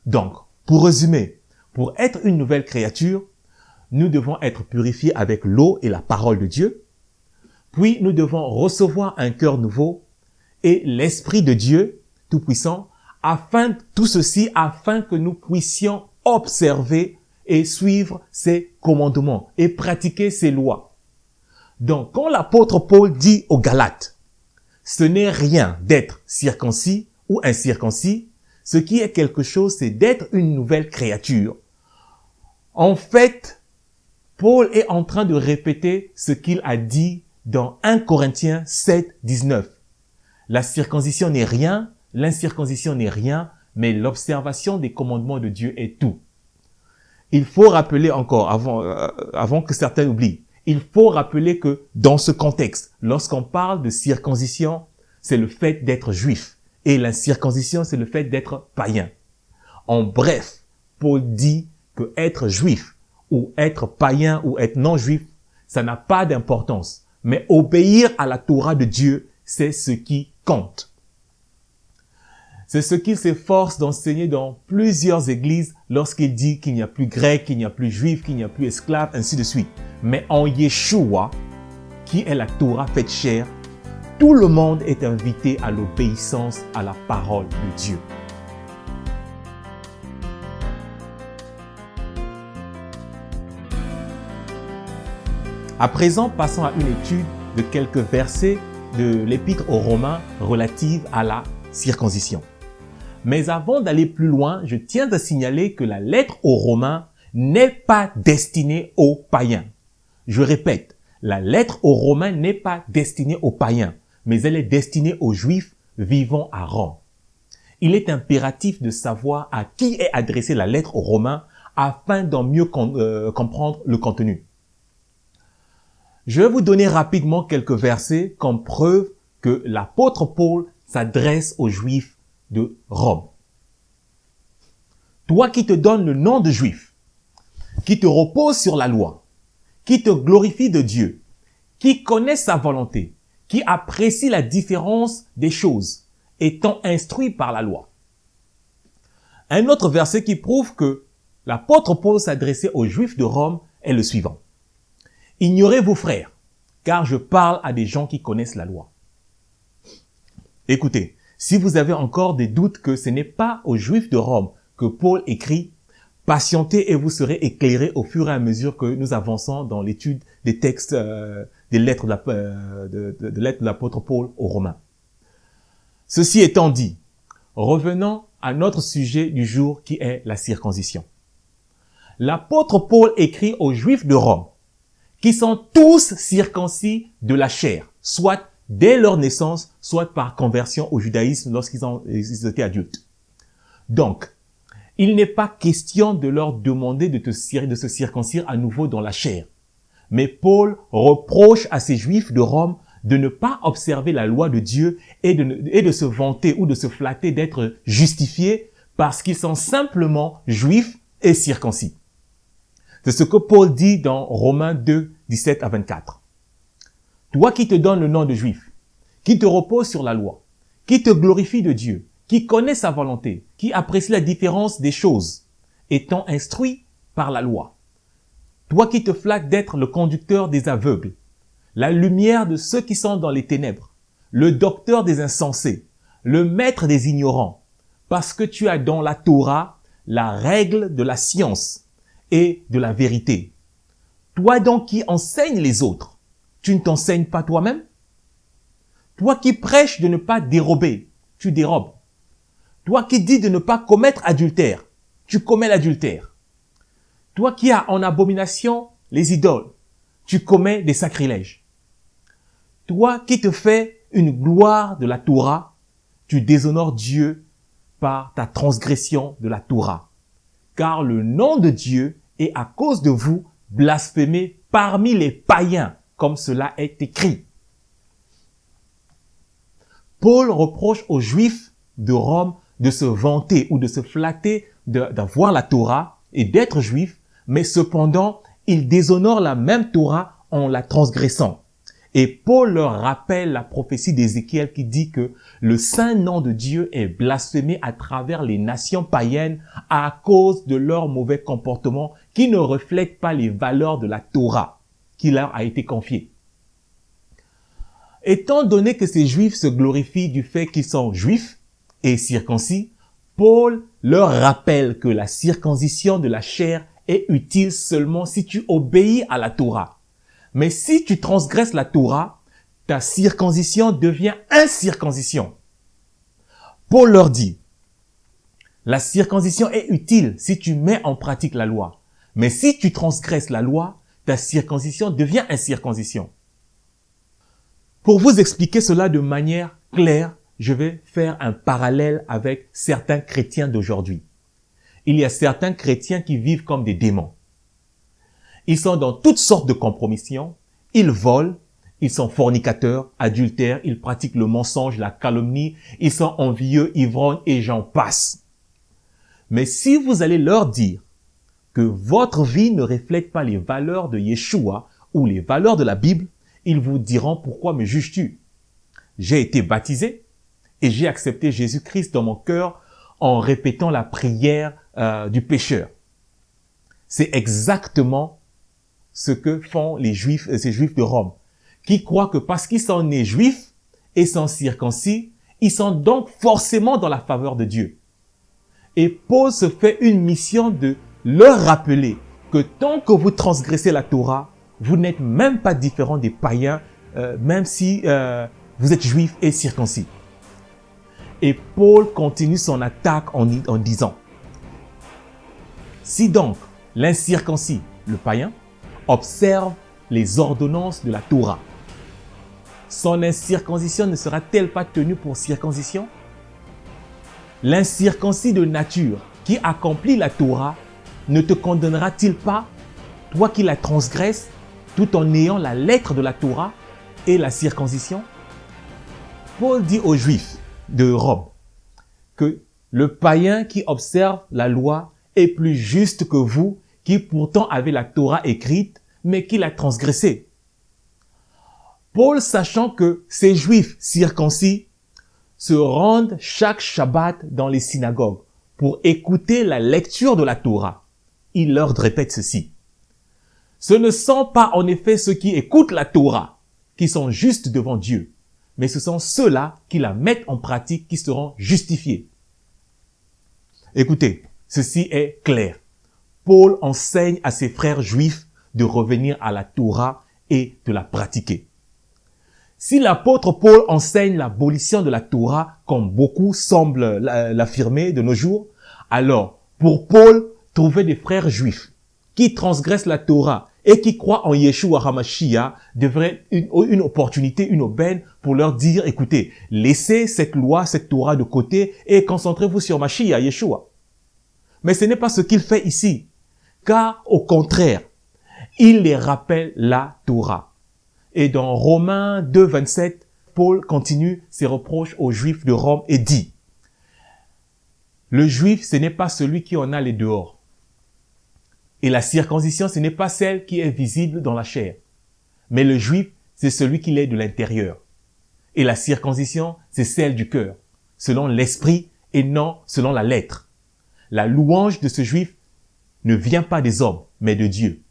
Donc, pour résumer, pour être une nouvelle créature, nous devons être purifiés avec l'eau et la parole de Dieu. Puis, nous devons recevoir un cœur nouveau et l'Esprit de Dieu Tout-Puissant, tout ceci afin que nous puissions observer et suivre ses commandements et pratiquer ses lois. Donc, quand l'apôtre Paul dit aux Galates, ce n'est rien d'être circoncis ou incirconcis, ce qui est quelque chose, c'est d'être une nouvelle créature. En fait, Paul est en train de répéter ce qu'il a dit dans 1 Corinthiens 7, 19. La circoncision n'est rien, l'incirconcision n'est rien, mais l'observation des commandements de Dieu est tout. Il faut rappeler encore, avant que certains oublient, il faut rappeler que dans ce contexte, lorsqu'on parle de circoncision, c'est le fait d'être juif. Et l'incirconcision, c'est le fait d'être païen. En bref, Paul dit que être juif ou être païen ou être non-juif, ça n'a pas d'importance. Mais obéir à la Torah de Dieu, c'est ce qui compte. C'est ce qu'il s'efforce d'enseigner dans plusieurs églises lorsqu'il dit qu'il n'y a plus grec, qu'il n'y a plus juif, qu'il n'y a plus esclave, ainsi de suite. Mais en Yeshua, qui est la Torah faite chair, tout le monde est invité à l'obéissance à la parole de Dieu. À présent, passons à une étude de quelques versets de l'Épître aux Romains relative à la circoncision. Mais avant d'aller plus loin, je tiens à signaler que la lettre aux Romains n'est pas destinée aux païens. Je répète, la lettre aux Romains n'est pas destinée aux païens, mais elle est destinée aux Juifs vivant à Rome. Il est impératif de savoir à qui est adressée la lettre aux Romains afin d'en mieux comprendre le contenu. Je vais vous donner rapidement quelques versets comme preuve que l'apôtre Paul s'adresse aux Juifs de Rome. Toi qui te donnes le nom de Juif, qui te repose sur la loi, qui te glorifie de Dieu, qui connaît sa volonté, qui apprécie la différence des choses, étant instruit par la loi. Un autre verset qui prouve que l'apôtre Paul s'adressait aux Juifs de Rome est le suivant. Ignorez vos frères, car je parle à des gens qui connaissent la loi. Écoutez, si vous avez encore des doutes que ce n'est pas aux Juifs de Rome que Paul écrit, patientez et vous serez éclairés au fur et à mesure que nous avançons dans l'étude des textes, des lettres de l'apôtre Paul aux Romains. Ceci étant dit, revenons à notre sujet du jour qui est la circoncision. L'apôtre Paul écrit aux Juifs de Rome, qui sont tous circoncis de la chair, soit dès leur naissance, soit par conversion au judaïsme lorsqu'ils étaient adultes. Donc, il n'est pas question de leur demander de se circoncire à nouveau dans la chair, Mais Paul reproche à ces Juifs de Rome de ne pas observer la loi de Dieu et de se vanter ou de se flatter d'être justifiés parce qu'ils sont simplement Juifs et circoncis. C'est ce que Paul dit dans Romains 2, 17 à 24. Toi qui te donnes le nom de Juif, qui te repose sur la loi, qui te glorifie de Dieu, qui connaît sa volonté, qui apprécie la différence des choses, étant instruit par la loi. Toi qui te flattes d'être le conducteur des aveugles, la lumière de ceux qui sont dans les ténèbres, le docteur des insensés, le maître des ignorants, parce que tu as dans la Torah la règle de la science et de la vérité. Toi donc qui enseignes les autres, tu ne t'enseignes pas toi-même? Toi qui prêches de ne pas dérober, tu dérobes. Toi qui dis de ne pas commettre adultère, tu commets l'adultère. Toi qui as en abomination les idoles, tu commets des sacrilèges. Toi qui te fais une gloire de la Torah, tu déshonores Dieu par ta transgression de la Torah. Car le nom de Dieu est à cause de vous blasphémé parmi les païens, comme cela est écrit. Paul reproche aux Juifs de Rome de se vanter ou de se flatter d'avoir la Torah et d'être juifs, mais cependant, ils déshonorent la même Torah en la transgressant. Et Paul leur rappelle la prophétie d'Ézéchiel qui dit que le saint nom de Dieu est blasphémé à travers les nations païennes à cause de leur mauvais comportement qui ne reflètent pas les valeurs de la Torah qui leur a été confiée. Étant donné que ces Juifs se glorifient du fait qu'ils sont juifs et circoncis, Paul leur rappelle que la circoncision de la chair est utile seulement si tu obéis à la Torah. Mais si tu transgresses la Torah, ta circoncision devient incirconcision. Paul leur dit, la circoncision est utile si tu mets en pratique la loi. Mais si tu transgresses la loi, ta circoncision devient incirconcision. Pour vous expliquer cela de manière claire, je vais faire un parallèle avec certains chrétiens d'aujourd'hui. Il y a certains chrétiens qui vivent comme des démons. Ils sont dans toutes sortes de compromissions, ils volent, ils sont fornicateurs, adultères, ils pratiquent le mensonge, la calomnie, ils sont envieux, ivrognes et j'en passe. Mais si vous allez leur dire que votre vie ne reflète pas les valeurs de Yeshua ou les valeurs de la Bible, ils vous diront pourquoi me juges-tu? J'ai été baptisé et j'ai accepté Jésus-Christ dans mon cœur en répétant la prière du pécheur. C'est exactement ce que font les Juifs, ces Juifs de Rome, qui croient que parce qu'ils sont nés Juifs et sont circoncis, ils sont donc forcément dans la faveur de Dieu. Et Paul se fait une mission de leur rappeler que tant que vous transgressez la Torah, vous n'êtes même pas différent des païens, même si vous êtes juifs et circoncis. Et Paul continue son attaque en disant, si donc l'incirconcis, le païen, observe les ordonnances de la Torah, son incirconcision ne sera-t-elle pas tenue pour circoncision? L'incirconcis de nature qui accomplit la Torah ne te condamnera-t-il pas, toi qui la transgresses, tout en ayant la lettre de la Torah et la circoncision? Paul dit aux Juifs de Rome que le païen qui observe la loi est plus juste que vous, qui pourtant avez la Torah écrite, mais qui l'a transgressée. Paul, sachant que ces Juifs circoncis se rendent chaque Shabbat dans les synagogues pour écouter la lecture de la Torah, il leur répète ceci. Ce ne sont pas en effet ceux qui écoutent la Torah qui sont justes devant Dieu, mais ce sont ceux-là qui la mettent en pratique qui seront justifiés. Écoutez, ceci est clair. Paul enseigne à ses frères juifs de revenir à la Torah et de la pratiquer. Si l'apôtre Paul enseigne l'abolition de la Torah, comme beaucoup semblent l'affirmer de nos jours, alors, pour Paul, trouver des frères juifs qui transgressent la Torah et qui croient en Yeshua HaMashiach devrait être une opportunité, une aubaine pour leur dire, écoutez, laissez cette loi, cette Torah de côté et concentrez-vous sur Mashiach, Yeshua. Mais ce n'est pas ce qu'il fait ici, car au contraire, il les rappelle la Torah. Et dans Romains 2, 27, Paul continue ses reproches aux Juifs de Rome et dit: le Juif, ce n'est pas celui qui en a les dehors. Et la circoncision, ce n'est pas celle qui est visible dans la chair. Mais le Juif, c'est celui qui l'est de l'intérieur. Et la circoncision, c'est celle du cœur, selon l'esprit et non selon la lettre. La louange de ce Juif ne vient pas des hommes, mais de Dieu.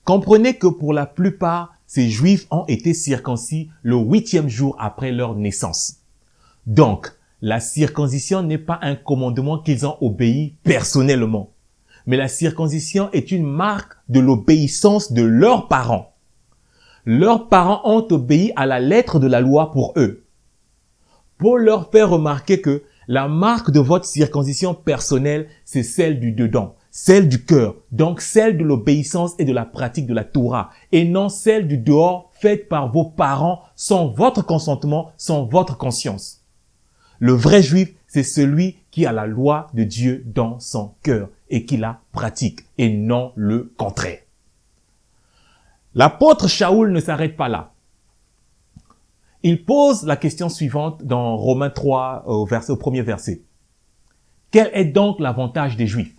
Comprenez que pour la plupart, ces Juifs ont été circoncis le 8e jour après leur naissance. Donc, la circoncision n'est pas un commandement qu'ils ont obéi personnellement, mais la circoncision est une marque de l'obéissance de leurs parents. Leurs parents ont obéi à la lettre de la loi pour eux. Paul leur fait remarquer que la marque de votre circoncision personnelle, c'est celle du dedans, celle du cœur, donc celle de l'obéissance et de la pratique de la Torah, et non celle du dehors faite par vos parents sans votre consentement, sans votre conscience. Le vrai juif, c'est celui qui a la loi de Dieu dans son cœur et qui la pratique, et non le contraire. L'apôtre Shaoul ne s'arrête pas là. Il pose la question suivante dans Romains 3, au premier verset. Quel est donc l'avantage des Juifs?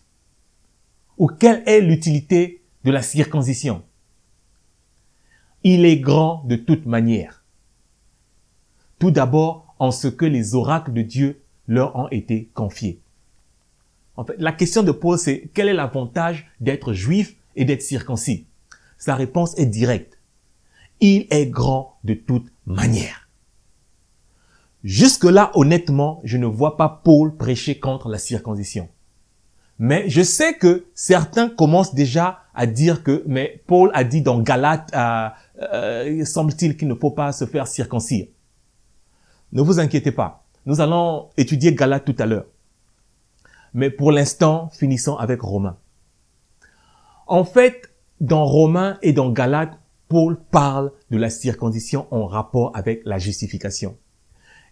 Ou quelle est l'utilité de la circoncision? Il est grand de toute manière. Tout d'abord, en ce que les oracles de Dieu leur ont été confiés. En fait, la question de Paul, c'est quel est l'avantage d'être juif et d'être circoncis? Sa réponse est directe. Il est grand de toute manière. Jusque-là, honnêtement, je ne vois pas Paul prêcher contre la circoncision. Mais je sais que certains commencent déjà à dire que, mais Paul a dit dans Galates, semble-t-il qu'il ne faut pas se faire circoncire. Ne vous inquiétez pas. Nous allons étudier Galates tout à l'heure. Mais pour l'instant, finissons avec Romains. En fait, dans Romains et dans Galates, Paul parle de la circoncision en rapport avec la justification.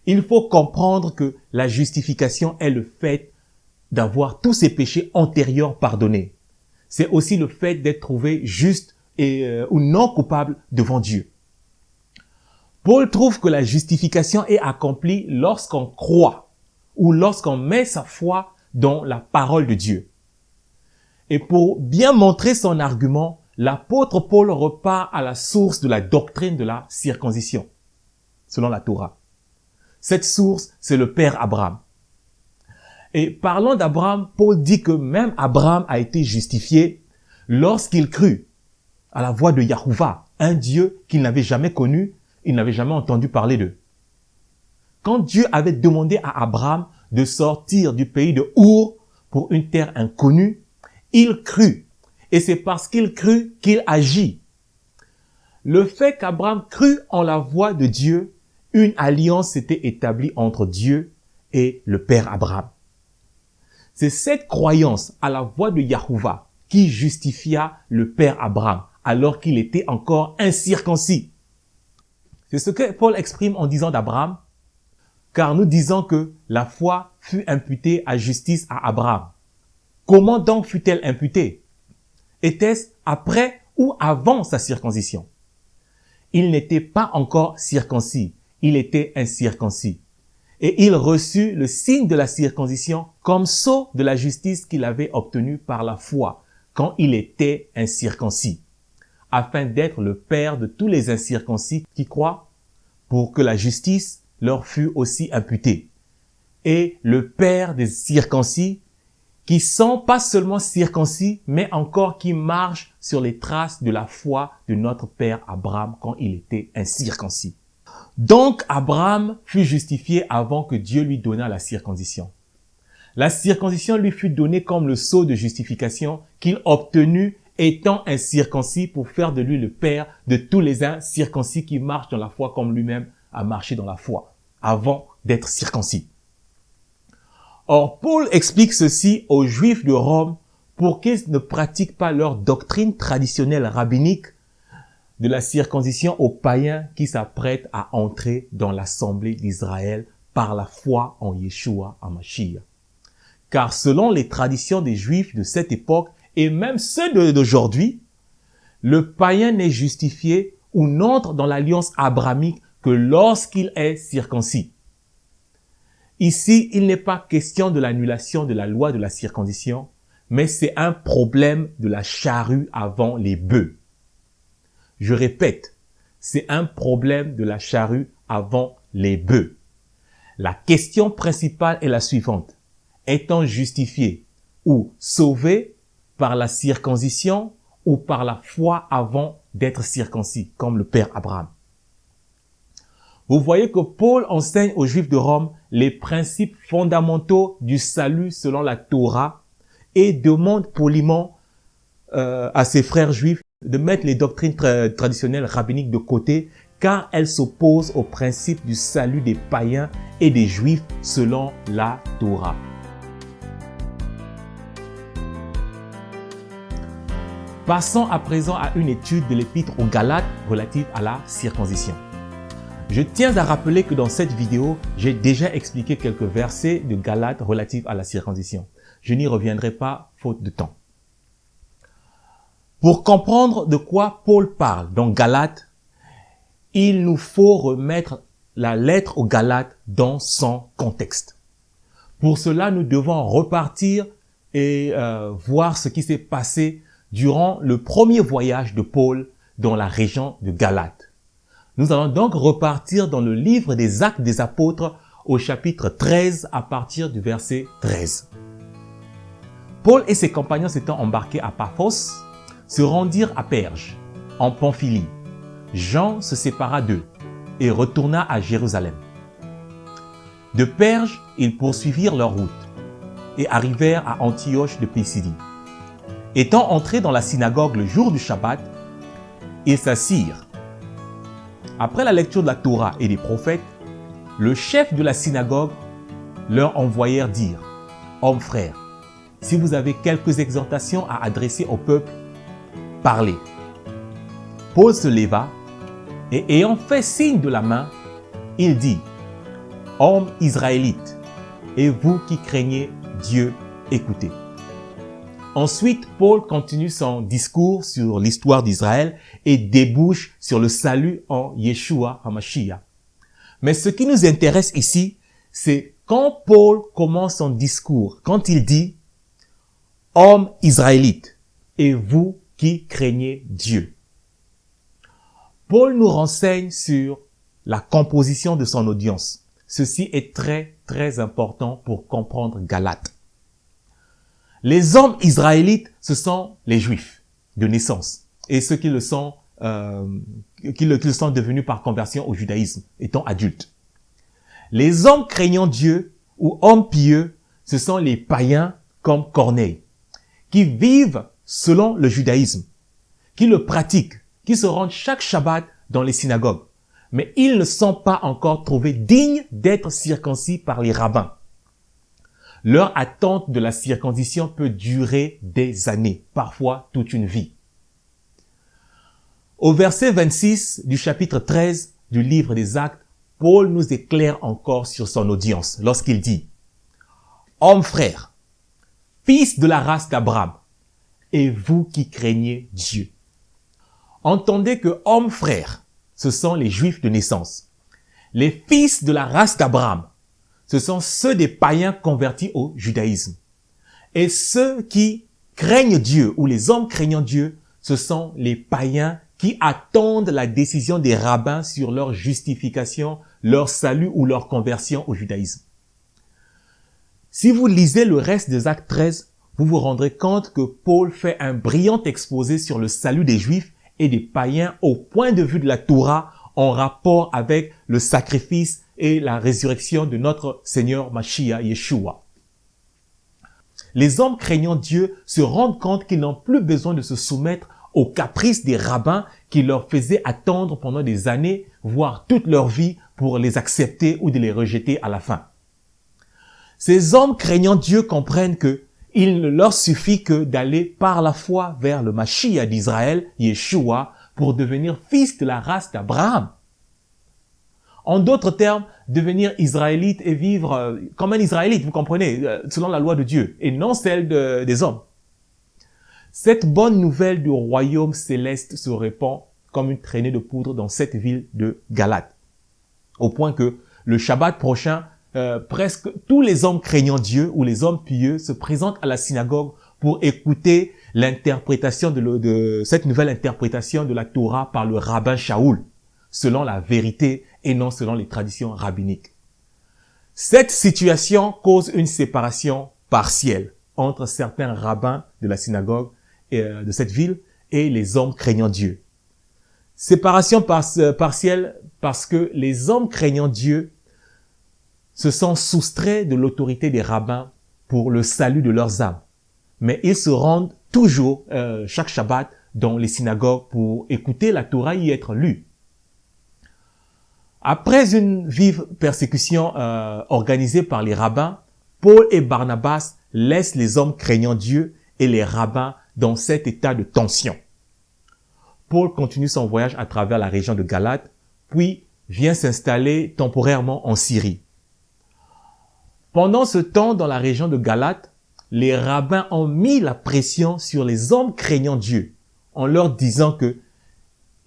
Il faut comprendre que la justification est le fait d'avoir tous ses péchés antérieurs pardonnés. C'est aussi le fait d'être trouvé juste ou non coupable devant Dieu. Paul trouve que la justification est accomplie lorsqu'on croit ou lorsqu'on met sa foi dans la parole de Dieu. Et pour bien montrer son argument, l'apôtre Paul repart à la source de la doctrine de la circoncision, selon la Torah. Cette source, c'est le père Abraham. Et parlant d'Abraham, Paul dit que même Abraham a été justifié lorsqu'il crut à la voix de Yahuwah, un Dieu qu'il n'avait jamais connu, il n'avait jamais entendu parler d'eux. Quand Dieu avait demandé à Abraham de sortir du pays de Our pour une terre inconnue, il crut. Et c'est parce qu'il crut qu'il agit. Le fait qu'Abraham crut en la voix de Dieu, une alliance s'était établie entre Dieu et le père Abraham. C'est cette croyance à la voix de Yahuwah qui justifia le père Abraham alors qu'il était encore incirconcis. C'est ce que Paul exprime en disant d'Abraham, car nous disons que la foi fut imputée à justice à Abraham. Comment donc fut-elle imputée? Était-ce après ou avant sa circoncision? Il n'était pas encore circoncis, il était incirconcis. Et il reçut le signe de la circoncision comme sceau de la justice qu'il avait obtenue par la foi quand il était incirconcis, afin d'être le père de tous les incirconcis qui croient, pour que la justice leur fût aussi imputée. Et le père des circoncis, qui sont pas seulement circoncis, mais encore qui marchent sur les traces de la foi de notre père Abraham quand il était incirconcis. Donc Abraham fut justifié avant que Dieu lui donnât la circoncision. La circoncision lui fut donnée comme le sceau de justification qu'il obtenut étant incirconcis pour faire de lui le père de tous les incirconcis qui marchent dans la foi comme lui-même a marché dans la foi avant d'être circoncis. Or, Paul explique ceci aux Juifs de Rome pour qu'ils ne pratiquent pas leur doctrine traditionnelle rabbinique de la circoncision aux païens qui s'apprêtent à entrer dans l'assemblée d'Israël par la foi en Yeshua HaMashiach. Car selon les traditions des Juifs de cette époque et même ceux d'aujourd'hui, le païen n'est justifié ou n'entre dans l'alliance abrahamique que lorsqu'il est circoncis. Ici, il n'est pas question de l'annulation de la loi de la circoncision, mais c'est un problème de la charrue avant les bœufs. Je répète, c'est un problème de la charrue avant les bœufs. La question principale est la suivante. Est-on justifié ou sauvé par la circoncision ou par la foi avant d'être circoncis, comme le Père Abraham? Vous voyez que Paul enseigne aux Juifs de Rome les principes fondamentaux du salut selon la Torah et demande poliment à ses frères juifs de mettre les doctrines traditionnelles rabbiniques de côté car elles s'opposent au principe du salut des païens et des juifs selon la Torah. Passons à présent à une étude de l'épître aux Galates relative à la circoncision. Je tiens à rappeler que dans cette vidéo, j'ai déjà expliqué quelques versets de Galates relatifs à la circoncision. Je n'y reviendrai pas faute de temps. Pour comprendre de quoi Paul parle dans Galates, il nous faut remettre la lettre aux Galates dans son contexte. Pour cela, nous devons repartir et voir ce qui s'est passé durant le premier voyage de Paul dans la région de Galates. Nous allons donc repartir dans le livre des Actes des Apôtres au chapitre 13 à partir du verset 13. Paul et ses compagnons s'étant embarqués à Paphos, se rendirent à Perge, en Pamphylie. Jean se sépara d'eux et retourna à Jérusalem. De Perge, ils poursuivirent leur route et arrivèrent à Antioche de Pisidie. Étant entrés dans la synagogue le jour du Shabbat, ils s'assirent. Après la lecture de la Torah et des prophètes, le chef de la synagogue leur envoyèrent dire « Hommes frères, si vous avez quelques exhortations à adresser au peuple, parlez. » Paul se leva et ayant fait signe de la main, il dit « Hommes israélites, et vous qui craignez Dieu, écoutez. » Ensuite, Paul continue son discours sur l'histoire d'Israël et débouche sur le salut en Yeshua HaMashiach. Mais ce qui nous intéresse ici, c'est quand Paul commence son discours, quand il dit « Hommes israélites, et vous qui craignez Dieu ». Paul nous renseigne sur la composition de son audience. Ceci est très, très important pour comprendre Galates. Les hommes israélites, ce sont les Juifs de naissance et ceux qui le sont devenus par conversion au judaïsme, étant adultes. Les hommes craignant Dieu ou hommes pieux, ce sont les païens comme Corneille, qui vivent selon le judaïsme, qui le pratiquent, qui se rendent chaque Shabbat dans les synagogues, mais ils ne sont pas encore trouvés dignes d'être circoncis par les rabbins. Leur attente de la circoncision peut durer des années, parfois toute une vie. Au verset 26 du chapitre 13 du livre des Actes, Paul nous éclaire encore sur son audience lorsqu'il dit « Hommes frères, fils de la race d'Abraham, et vous qui craignez Dieu. » Entendez que hommes frères, ce sont les Juifs de naissance. Les fils de la race d'Abraham, ce sont ceux des païens convertis au judaïsme. Et ceux qui craignent Dieu, ou les hommes craignant Dieu, ce sont les païens qui attendent la décision des rabbins sur leur justification, leur salut ou leur conversion au judaïsme. Si vous lisez le reste des Actes 13, vous vous rendrez compte que Paul fait un brillant exposé sur le salut des Juifs et des païens au point de vue de la Torah en rapport avec le sacrifice et la résurrection de notre Seigneur Mashiach Yeshua. Les hommes craignant Dieu se rendent compte qu'ils n'ont plus besoin de se soumettre aux caprices des rabbins qui leur faisaient attendre pendant des années, voire toute leur vie, pour les accepter ou de les rejeter à la fin. Ces hommes craignant Dieu comprennent que il ne leur suffit que d'aller par la foi vers le Mashiach d'Israël, Yeshua, pour devenir fils de la race d'Abraham. En d'autres termes, devenir israélite et vivre comme un israélite, vous comprenez, selon la loi de Dieu, et non celle des hommes. Cette bonne nouvelle du royaume céleste se répand comme une traînée de poudre dans cette ville de Galate. Au point que le Shabbat prochain, presque tous les hommes craignant Dieu ou les hommes pieux se présentent à la synagogue pour écouter l'interprétation de cette nouvelle interprétation de la Torah par le rabbin Shaoul, selon la vérité et non selon les traditions rabbiniques. Cette situation cause une séparation partielle entre certains rabbins de la synagogue de cette ville et les hommes craignant Dieu. Séparation partielle parce que les hommes craignant Dieu se sont soustraits de l'autorité des rabbins pour le salut de leurs âmes. Mais ils se rendent toujours, chaque Shabbat, dans les synagogues pour écouter la Torah y être lue. Après une vive persécution organisée par les rabbins, Paul et Barnabas laissent les hommes craignant Dieu et les rabbins dans cet état de tension. Paul continue son voyage à travers la région de Galate, puis vient s'installer temporairement en Syrie. Pendant ce temps, dans la région de Galate, les rabbins ont mis la pression sur les hommes craignant Dieu, en leur disant que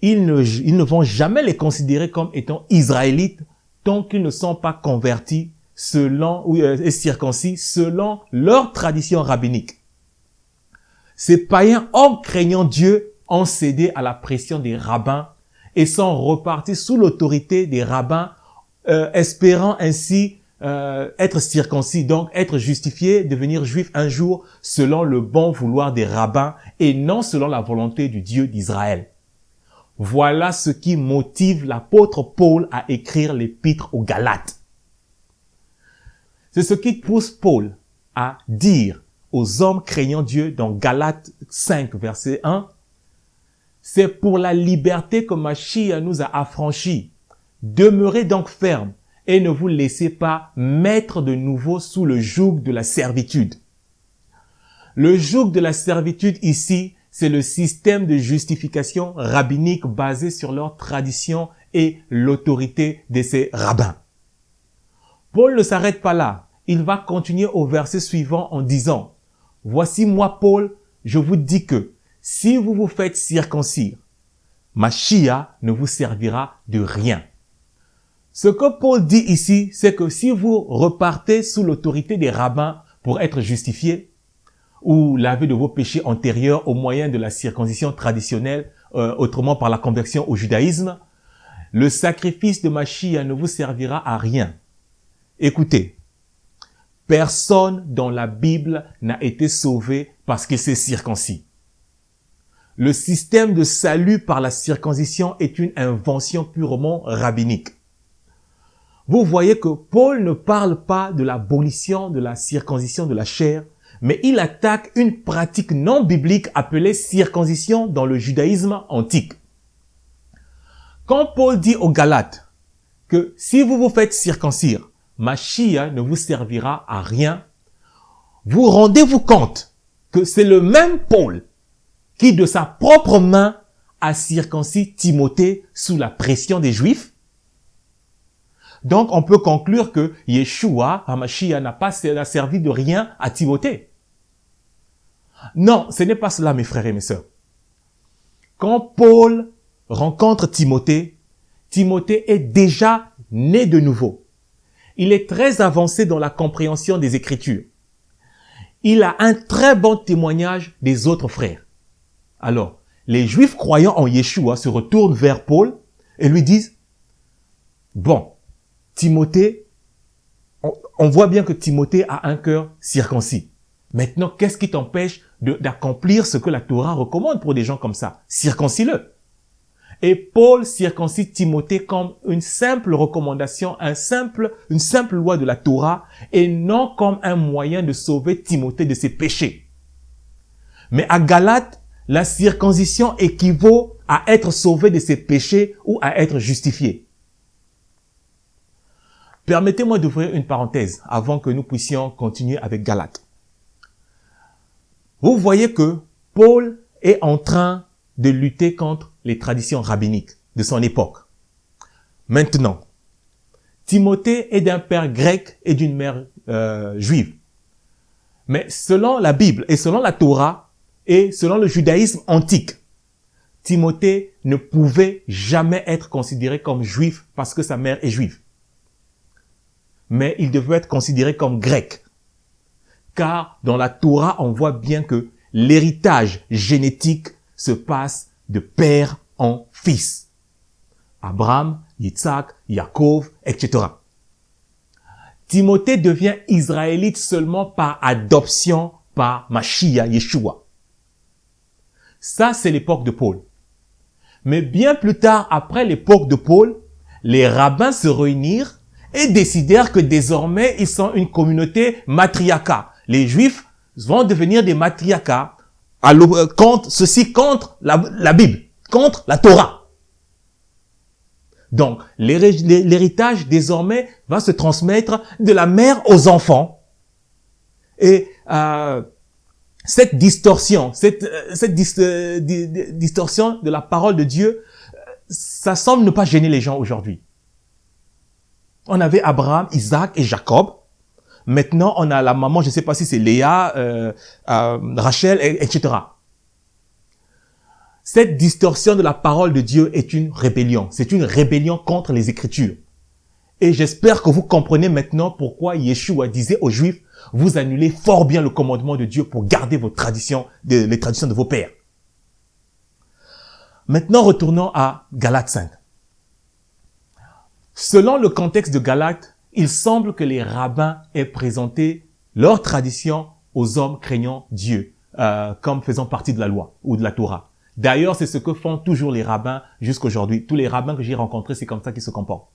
ils ne vont jamais les considérer comme étant israélites tant qu'ils ne sont pas convertis et circoncis selon leur tradition rabbinique. Ces païens hommes craignant Dieu ont cédé à la pression des rabbins et sont repartis sous l'autorité des rabbins, espérant ainsi être circoncis, donc être justifiés, devenir juifs un jour selon le bon vouloir des rabbins et non selon la volonté du Dieu d'Israël. Voilà ce qui motive l'apôtre Paul à écrire l'épître aux Galates. C'est ce qui pousse Paul à dire aux hommes craignant Dieu dans Galates 5, verset 1, « C'est pour la liberté que Mashiach nous a affranchis. Demeurez donc fermes et ne vous laissez pas mettre de nouveau sous le joug de la servitude. » Le joug de la servitude ici, c'est le système de justification rabbinique basé sur leur tradition et l'autorité de ces rabbins. Paul ne s'arrête pas là. Il va continuer au verset suivant en disant « Voici moi, Paul, je vous dis que si vous vous faites circoncire, Mashiach ne vous servira de rien. » Ce que Paul dit ici, c'est que si vous repartez sous l'autorité des rabbins pour être justifiés, ou lavés de vos péchés antérieurs au moyen de la circoncision traditionnelle, autrement par la conversion au judaïsme, le sacrifice de Mashiach ne vous servira à rien. Écoutez, personne dans la Bible n'a été sauvé parce qu'il s'est circoncis. Le système de salut par la circoncision est une invention purement rabbinique. Vous voyez que Paul ne parle pas de l'abolition de la circoncision de la chair, mais il attaque une pratique non biblique appelée circoncision dans le judaïsme antique. Quand Paul dit aux Galates que si vous vous faites circoncire, Mashiach ne vous servira à rien, vous rendez-vous compte que c'est le même Paul qui de sa propre main a circoncis Timothée sous la pression des Juifs? Donc on peut conclure que Yeshua, Mashiach, n'a servi de rien à Timothée. Non, ce n'est pas cela, mes frères et mes sœurs. Quand Paul rencontre Timothée, Timothée est déjà né de nouveau. Il est très avancé dans la compréhension des Écritures. Il a un très bon témoignage des autres frères. Alors, les Juifs croyant en Yeshua se retournent vers Paul et lui disent « Bon, Timothée, on voit bien que Timothée a un cœur circoncis. Maintenant, qu'est-ce qui t'empêche d'accomplir ce que la Torah recommande pour des gens comme ça? Circoncis-le. » Et Paul circoncit Timothée comme une simple recommandation, une simple loi de la Torah, et non comme un moyen de sauver Timothée de ses péchés. Mais à Galate, la circoncision équivaut à être sauvé de ses péchés ou à être justifié. Permettez-moi d'ouvrir une parenthèse avant que nous puissions continuer avec Galate. Vous voyez que Paul est en train de lutter contre les traditions rabbiniques de son époque. Maintenant, Timothée est d'un père grec et d'une mère juive. Mais selon la Bible et selon la Torah, Et selon le judaïsme antique, Timothée ne pouvait jamais être considéré comme juif parce que sa mère est juive. Mais il devait être considéré comme grec. Car dans la Torah, on voit bien que l'héritage génétique se passe de père en fils. Abraham, Yitzhak, Yaakov, etc. Timothée devient israélite seulement par adoption par Mashiach, Yeshua. Ça, c'est l'époque de Paul. Mais bien plus tard, après l'époque de Paul, les rabbins se réunirent et décidèrent que désormais, ils sont une communauté matriarcat. Les Juifs vont devenir des matriarcats contre la Bible, contre la Torah. Donc, l'héritage désormais va se transmettre de la mère aux enfants. Et cette distorsion, distorsion de la parole de Dieu, ça semble ne pas gêner les gens aujourd'hui. On avait Abraham, Isaac et Jacob. Maintenant, on a la maman, je ne sais pas si c'est Léa, Rachel, etc. Cette distorsion de la parole de Dieu est une rébellion. C'est une rébellion contre les Écritures. Et j'espère que vous comprenez maintenant pourquoi Yeshua disait aux Juifs, vous annulez fort bien le commandement de Dieu pour garder vos traditions, les traditions de vos pères. Maintenant, retournons à Galates 5. Selon le contexte de Galates, il semble que les rabbins aient présenté leur tradition aux hommes craignant Dieu, comme faisant partie de la loi ou de la Torah. D'ailleurs, c'est ce que font toujours les rabbins jusqu'aujourd'hui. Tous les rabbins que j'ai rencontrés, c'est comme ça qu'ils se comportent.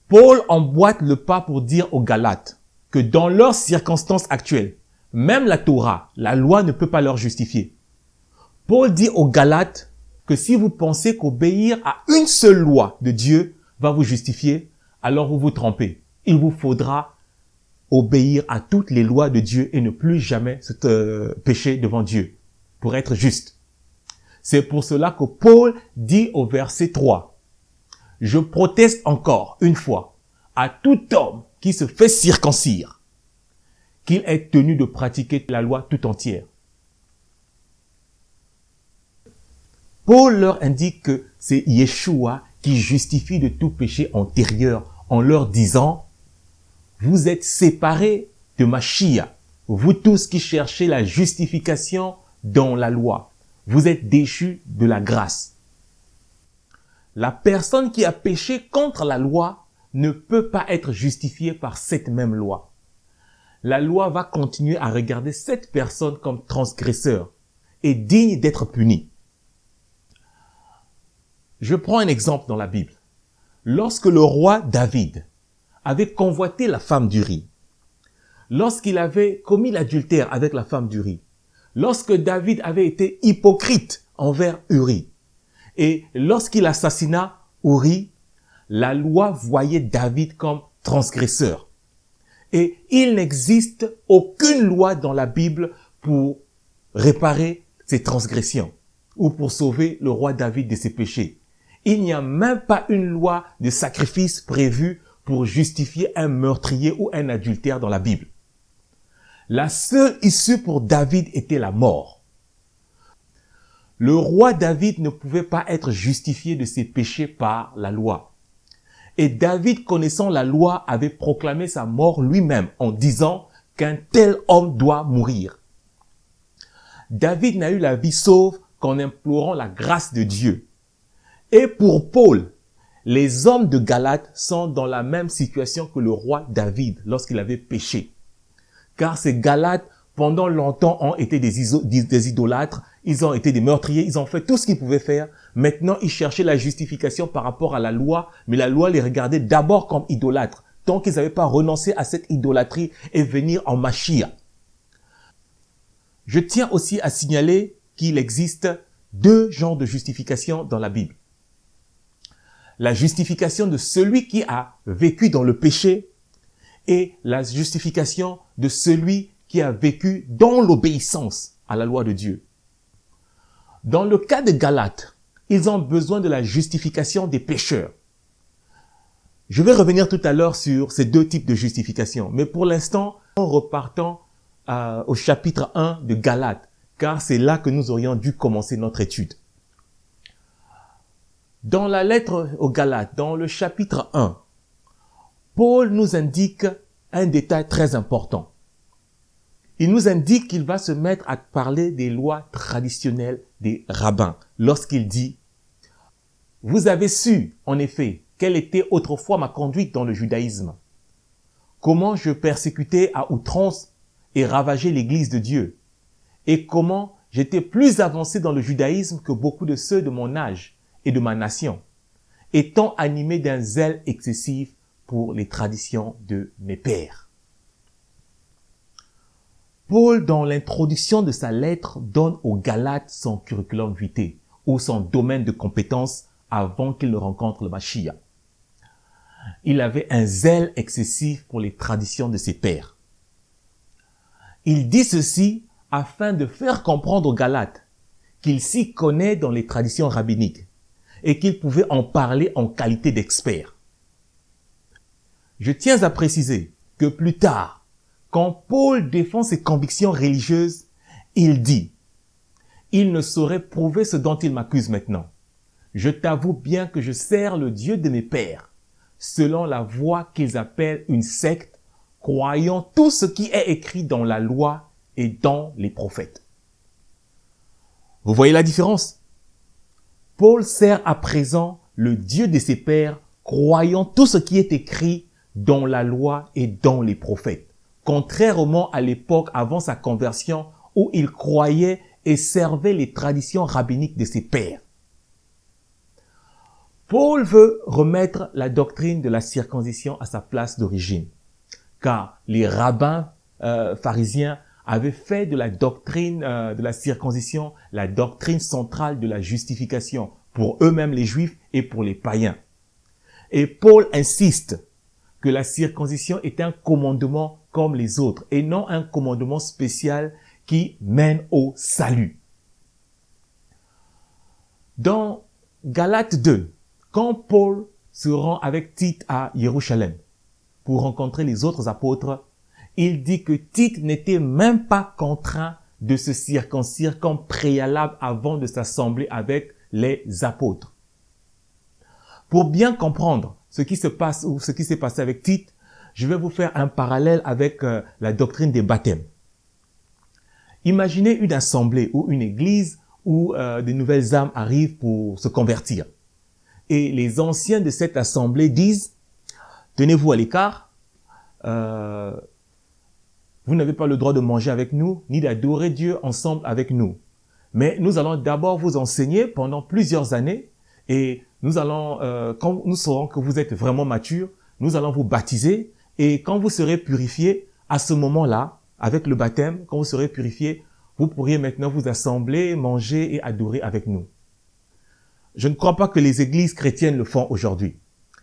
Paul emboîte le pas pour dire aux Galates que dans leurs circonstances actuelles, même la Torah, la loi ne peut pas leur justifier. Paul dit aux Galates que si vous pensez qu'obéir à une seule loi de Dieu va vous justifier, alors vous vous trompez. Il vous faudra obéir à toutes les lois de Dieu et ne plus jamais pécher devant Dieu pour être juste. C'est pour cela que Paul dit au verset 3, « Je proteste encore une fois à tout homme qui se fait circoncire, qu'il est tenu de pratiquer la loi tout entière. » Paul leur indique que c'est Yeshua qui justifie de tout péché antérieur en leur disant « Vous êtes séparés de Mashiach, vous tous qui cherchez la justification dans la loi. Vous êtes déchus de la grâce. » La personne qui a péché contre la loi ne peut pas être justifiée par cette même loi. La loi va continuer à regarder cette personne comme transgresseur et digne d'être punie. Je prends un exemple dans la Bible. Lorsque le roi David avait convoité la femme d'Uri, lorsqu'il avait commis l'adultère avec la femme d'Uri, lorsque David avait été hypocrite envers Uri, et lorsqu'il assassina Uri, la loi voyait David comme transgresseur. Et il n'existe aucune loi dans la Bible pour réparer ces transgressions ou pour sauver le roi David de ses péchés. Il n'y a même pas une loi de sacrifice prévue pour justifier un meurtrier ou un adultère dans la Bible. La seule issue pour David était la mort. Le roi David ne pouvait pas être justifié de ses péchés par la loi. Et David, connaissant la loi, avait proclamé sa mort lui-même en disant qu'un tel homme doit mourir. David n'a eu la vie sauve qu'en implorant la grâce de Dieu. Et pour Paul, les hommes de Galate sont dans la même situation que le roi David lorsqu'il avait péché. Car ces Galates, pendant longtemps, ont été des idolâtres, ils ont été des meurtriers, ils ont fait tout ce qu'ils pouvaient faire. Maintenant, ils cherchaient la justification par rapport à la loi, mais la loi les regardait d'abord comme idolâtres, tant qu'ils n'avaient pas renoncé à cette idolâtrie et venir en Mashiach. Je tiens aussi à signaler qu'il existe deux genres de justification dans la Bible. La justification de celui qui a vécu dans le péché et la justification de celui qui a vécu dans l'obéissance à la loi de Dieu. Dans le cas des Galates, ils ont besoin de la justification des pécheurs. Je vais revenir tout à l'heure sur ces deux types de justification, mais pour l'instant, en repartant au chapitre 1 de Galates, car c'est là que nous aurions dû commencer notre étude. Dans la lettre aux Galates, dans le chapitre 1, Paul nous indique un détail très important. Il nous indique qu'il va se mettre à parler des lois traditionnelles des rabbins lorsqu'il dit « Vous avez su, en effet, quelle était autrefois ma conduite dans le judaïsme, comment je persécutais à outrance et ravageais l'église de Dieu, et comment j'étais plus avancé dans le judaïsme que beaucoup de ceux de mon âge et de ma nation, étant animé d'un zèle excessif pour les traditions de mes pères. » Paul, dans l'introduction de sa lettre, donne aux Galates son curriculum vitae, ou son domaine de compétences avant qu'il ne rencontre le Mashiach. Il avait un zèle excessif pour les traditions de ses pères. Il dit ceci afin de faire comprendre aux Galates qu'il s'y connaît dans les traditions rabbiniques et qu'il pouvait en parler en qualité d'expert. Je tiens à préciser que plus tard, quand Paul défend ses convictions religieuses, il dit « Il ne saurait prouver ce dont il m'accuse maintenant. Je t'avoue bien que je sers le Dieu de mes pères, selon la voie qu'ils appellent une secte, croyant tout ce qui est écrit dans la loi et dans les prophètes. » Vous voyez la différence? Paul sert à présent le Dieu de ses pères, croyant tout ce qui est écrit dans la loi et dans les prophètes, contrairement à l'époque avant sa conversion où il croyait et servait les traditions rabbiniques de ses pères. Paul veut remettre la doctrine de la circoncision à sa place d'origine, car les rabbins pharisiens avaient fait de la doctrine de la circoncision la doctrine centrale de la justification pour eux-mêmes les Juifs et pour les païens. Et Paul insiste que la circoncision est un commandement comme les autres et non un commandement spécial qui mène au salut. Dans Galates 2, quand Paul se rend avec Tite à Jérusalem pour rencontrer les autres apôtres, il dit que Tite n'était même pas contraint de se circoncire comme préalable avant de s'assembler avec les apôtres. Pour bien comprendre ce qui se passe ou ce qui s'est passé avec Tite, je vais vous faire un parallèle avec la doctrine des baptêmes. Imaginez une assemblée ou une église où de nouvelles âmes arrivent pour se convertir. Et les anciens de cette assemblée disent « Tenez-vous à l'écart, vous n'avez pas le droit de manger avec nous, ni d'adorer Dieu ensemble avec nous. Mais nous allons d'abord vous enseigner pendant plusieurs années et nous allons, quand nous saurons que vous êtes vraiment mature, nous allons vous baptiser et quand vous serez purifiés, à ce moment-là, avec le baptême, quand vous serez purifiés, vous pourriez maintenant vous assembler, manger et adorer avec nous. » Je ne crois pas que les églises chrétiennes le font aujourd'hui,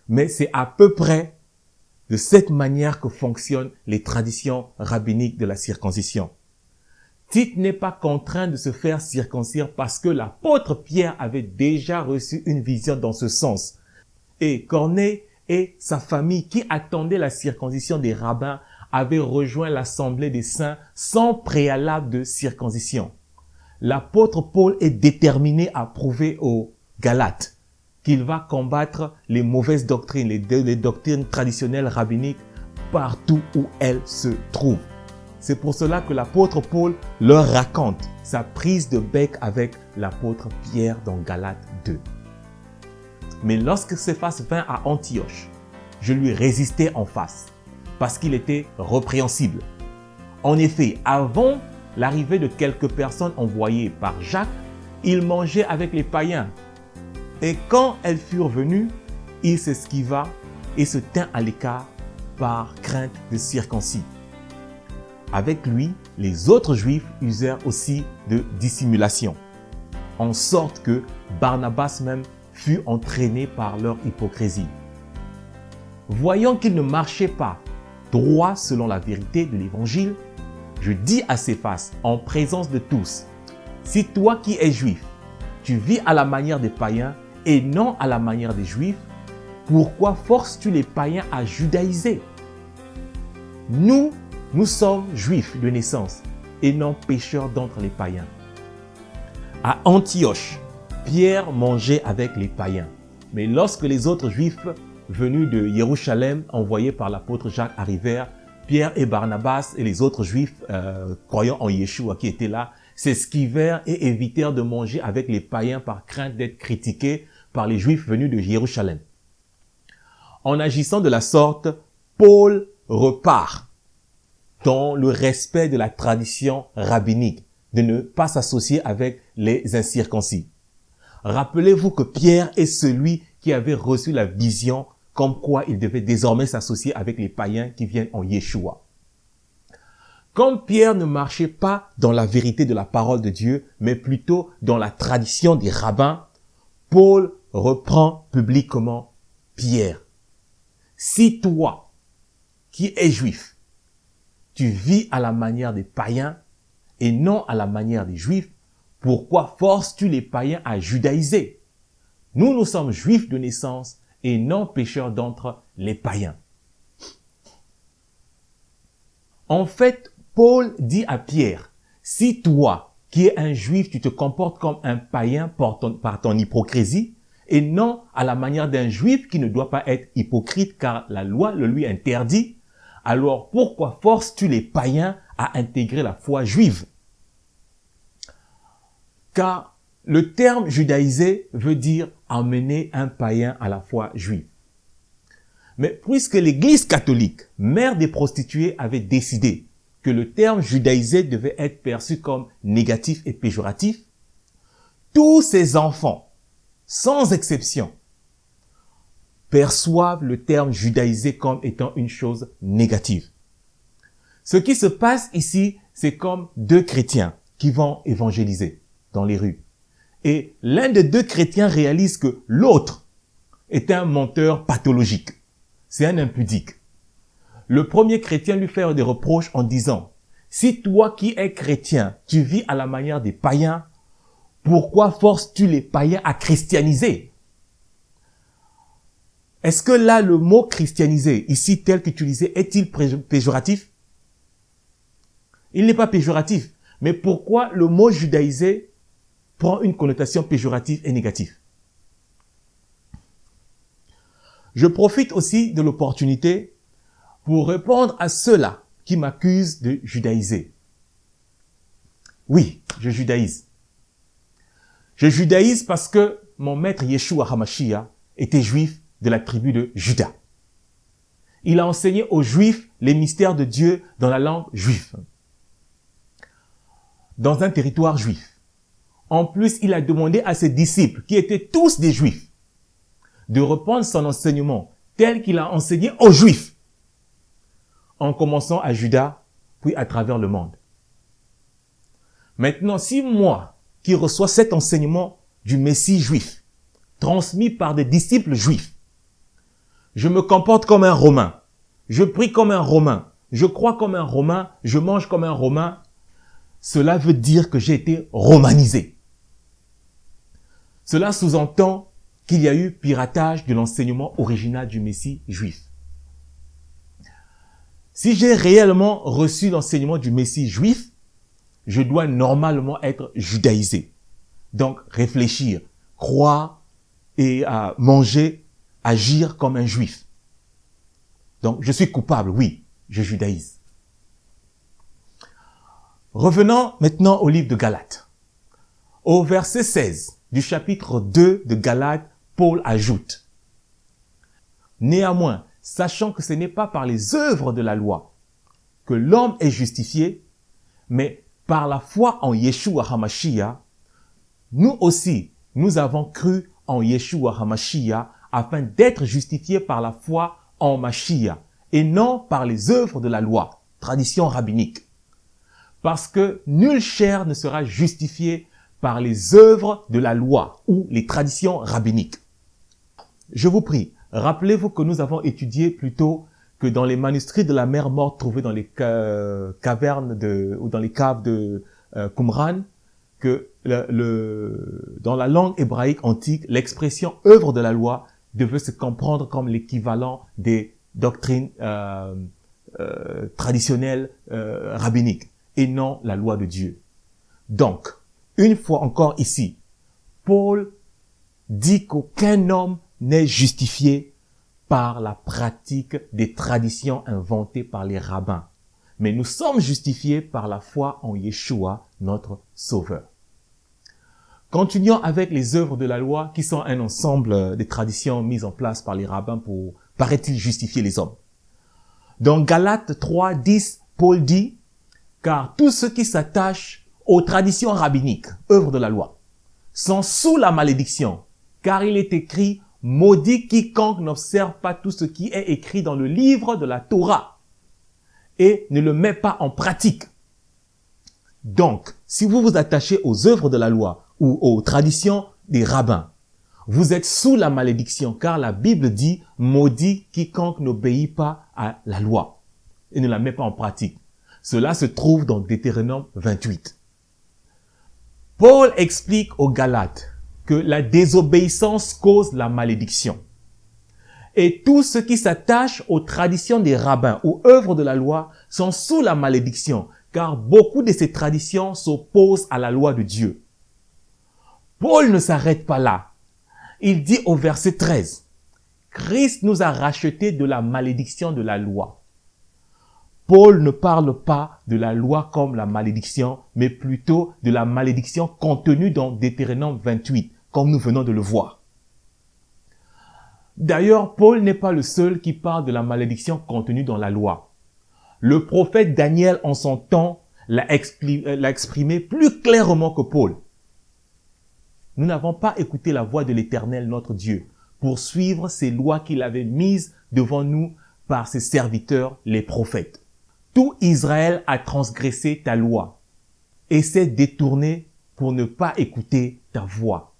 mais c'est à peu près de cette manière que fonctionnent les traditions rabbiniques de la circoncision. Tite n'est pas contraint de se faire circoncire parce que l'apôtre Pierre avait déjà reçu une vision dans ce sens. Et Corneille et sa famille qui attendaient la circoncision des rabbins avaient rejoint l'assemblée des saints sans préalable de circoncision. L'apôtre Paul est déterminé à prouver aux Galates qu'il va combattre les mauvaises doctrines, les doctrines traditionnelles rabbiniques partout où elles se trouvent. C'est pour cela que l'apôtre Paul leur raconte sa prise de bec avec l'apôtre Pierre dans Galates 2. Mais lorsque Céphas vint à Antioche, je lui résistai en face, parce qu'il était répréhensible. En effet, avant l'arrivée de quelques personnes envoyées par Jacques, il mangeait avec les païens. Et quand elles furent venues, il s'esquiva et se tint à l'écart par crainte de circoncis. Avec lui, les autres Juifs usèrent aussi de dissimulation, en sorte que Barnabas même fut entraîné par leur hypocrisie. Voyant qu'il ne marchait pas droit selon la vérité de l'Évangile, je dis à Céphas en présence de tous, « Si toi qui es juif, tu vis à la manière des païens et non à la manière des Juifs, pourquoi forces-tu les païens à judaïser? Nous sommes juifs de naissance et non pécheurs d'entre les païens. À Antioche, Pierre mangeait avec les païens. Mais lorsque les autres Juifs venus de Jérusalem, envoyés par l'apôtre Jacques, arrivèrent, Pierre et Barnabas et les autres Juifs croyant en Yeshua qui étaient là, s'esquivèrent et évitèrent de manger avec les païens par crainte d'être critiqués par les Juifs venus de Jérusalem. En agissant de la sorte, Paul repart dans le respect de la tradition rabbinique, de ne pas s'associer avec les incirconcis. Rappelez-vous que Pierre est celui qui avait reçu la vision comme quoi il devait désormais s'associer avec les païens qui viennent en Yeshua. Comme Pierre ne marchait pas dans la vérité de la parole de Dieu, mais plutôt dans la tradition des rabbins, Paul reprend publiquement Pierre. Si toi, qui es juif, tu vis à la manière des païens et non à la manière des juifs, pourquoi forces-tu les païens à judaïser? Nous sommes juifs de naissance et non pécheurs d'entre les païens. En fait, Paul dit à Pierre, si toi, qui es un juif, tu te comportes comme un païen par ton hypocrisie, et non à la manière d'un juif qui ne doit pas être hypocrite car la loi le lui interdit, alors pourquoi forces-tu les païens à intégrer la foi juive? Car le terme judaïser veut dire amener un païen à la foi juive. Mais puisque l'Église catholique, mère des prostituées, avait décidé que le terme judaïser devait être perçu comme négatif et péjoratif, tous ses enfants, sans exception, perçoivent le terme judaïser comme étant une chose négative. Ce qui se passe ici, c'est comme deux chrétiens qui vont évangéliser dans les rues. Et l'un des deux chrétiens réalise que l'autre est un menteur pathologique. C'est un impudique. Le premier chrétien lui fait des reproches en disant, si toi qui es chrétien, tu vis à la manière des païens, pourquoi forces-tu les païens à christianiser? Est-ce que là, le mot christianiser, ici tel qu'utilisé, est-il péjoratif? Il n'est pas péjoratif. Mais pourquoi le mot judaïser prend une connotation péjorative et négative? Je profite aussi de l'opportunité pour répondre à ceux-là qui m'accusent de judaïser. Oui, je judaïse. Je judaïse parce que mon maître Yeshua HaMashiach était juif de la tribu de Juda. Il a enseigné aux Juifs les mystères de Dieu dans la langue juive, dans un territoire juif. En plus, il a demandé à ses disciples, qui étaient tous des Juifs, de reprendre son enseignement tel qu'il a enseigné aux Juifs, en commençant à Juda, puis à travers le monde. Maintenant, si moi, qui reçois cet enseignement du Messie juif, transmis par des disciples juifs, je me comporte comme un Romain, je prie comme un Romain, je crois comme un Romain, je mange comme un Romain, cela veut dire que j'ai été romanisé. Cela sous-entend qu'il y a eu piratage de l'enseignement original du Messie juif. Si j'ai réellement reçu l'enseignement du Messie juif, je dois normalement être judaïsé. Donc, réfléchir, croire et manger, agir comme un juif. Donc, je suis coupable, oui, je judaïse. Revenons maintenant au livre de Galates. Au verset 16 du chapitre 2 de Galates, Paul ajoute, « Néanmoins, sachant que ce n'est pas par les œuvres de la loi que l'homme est justifié, mais par la foi en Yeshua HaMashiach, nous aussi, nous avons cru en Yeshua HaMashiach afin d'être justifiés par la foi en Mashiach et non par les œuvres de la loi, tradition rabbinique. Parce que nulle chair ne sera justifiée par les œuvres de la loi ou les traditions rabbiniques. » Je vous prie, rappelez-vous que nous avons étudié plutôt que dans les manuscrits de la mer morte trouvés dans les cavernes ou dans les caves de Qumran, que dans la langue hébraïque antique, l'expression œuvre de la loi devait se comprendre comme l'équivalent des doctrines traditionnelles rabbiniques et non la loi de Dieu. Donc, Une fois encore ici, Paul dit qu'aucun homme n'est justifié par la pratique des traditions inventées par les rabbins. Mais nous sommes justifiés par la foi en Yeshua, notre Sauveur. Continuons avec les œuvres de la loi qui sont un ensemble de traditions mises en place par les rabbins pour, paraît-il, justifier les hommes. Dans Galates 3, 10, Paul dit « Car tous ceux qui s'attachent aux traditions rabbiniques, œuvres de la loi, sont sous la malédiction, car il est écrit « Maudit quiconque n'observe pas tout ce qui est écrit dans le livre de la Torah et ne le met pas en pratique. » Donc, si vous vous attachez aux œuvres de la loi ou aux traditions des rabbins, vous êtes sous la malédiction, car la Bible dit « Maudit quiconque n'obéit pas à la loi et ne la met pas en pratique. » Cela se trouve dans Deutéronome 28. Paul explique aux Galates que la désobéissance cause la malédiction. Et tous ceux qui s'attachent aux traditions des rabbins ou œuvres de la loi sont sous la malédiction, car beaucoup de ces traditions s'opposent à la loi de Dieu. Paul ne s'arrête pas là. Il dit au verset 13, « Christ nous a rachetés de la malédiction de la loi. » Paul ne parle pas de la loi comme la malédiction, mais plutôt de la malédiction contenue dans Deutéronome 28, comme nous venons de le voir. D'ailleurs, Paul n'est pas le seul qui parle de la malédiction contenue dans la loi. Le prophète Daniel, en son temps, l'a exprimé plus clairement que Paul. Nous n'avons pas écouté la voix de l'Éternel, notre Dieu, pour suivre ces lois qu'il avait mises devant nous par ses serviteurs, les prophètes. Tout Israël a transgressé ta loi et s'est détourné pour ne pas écouter ta voix.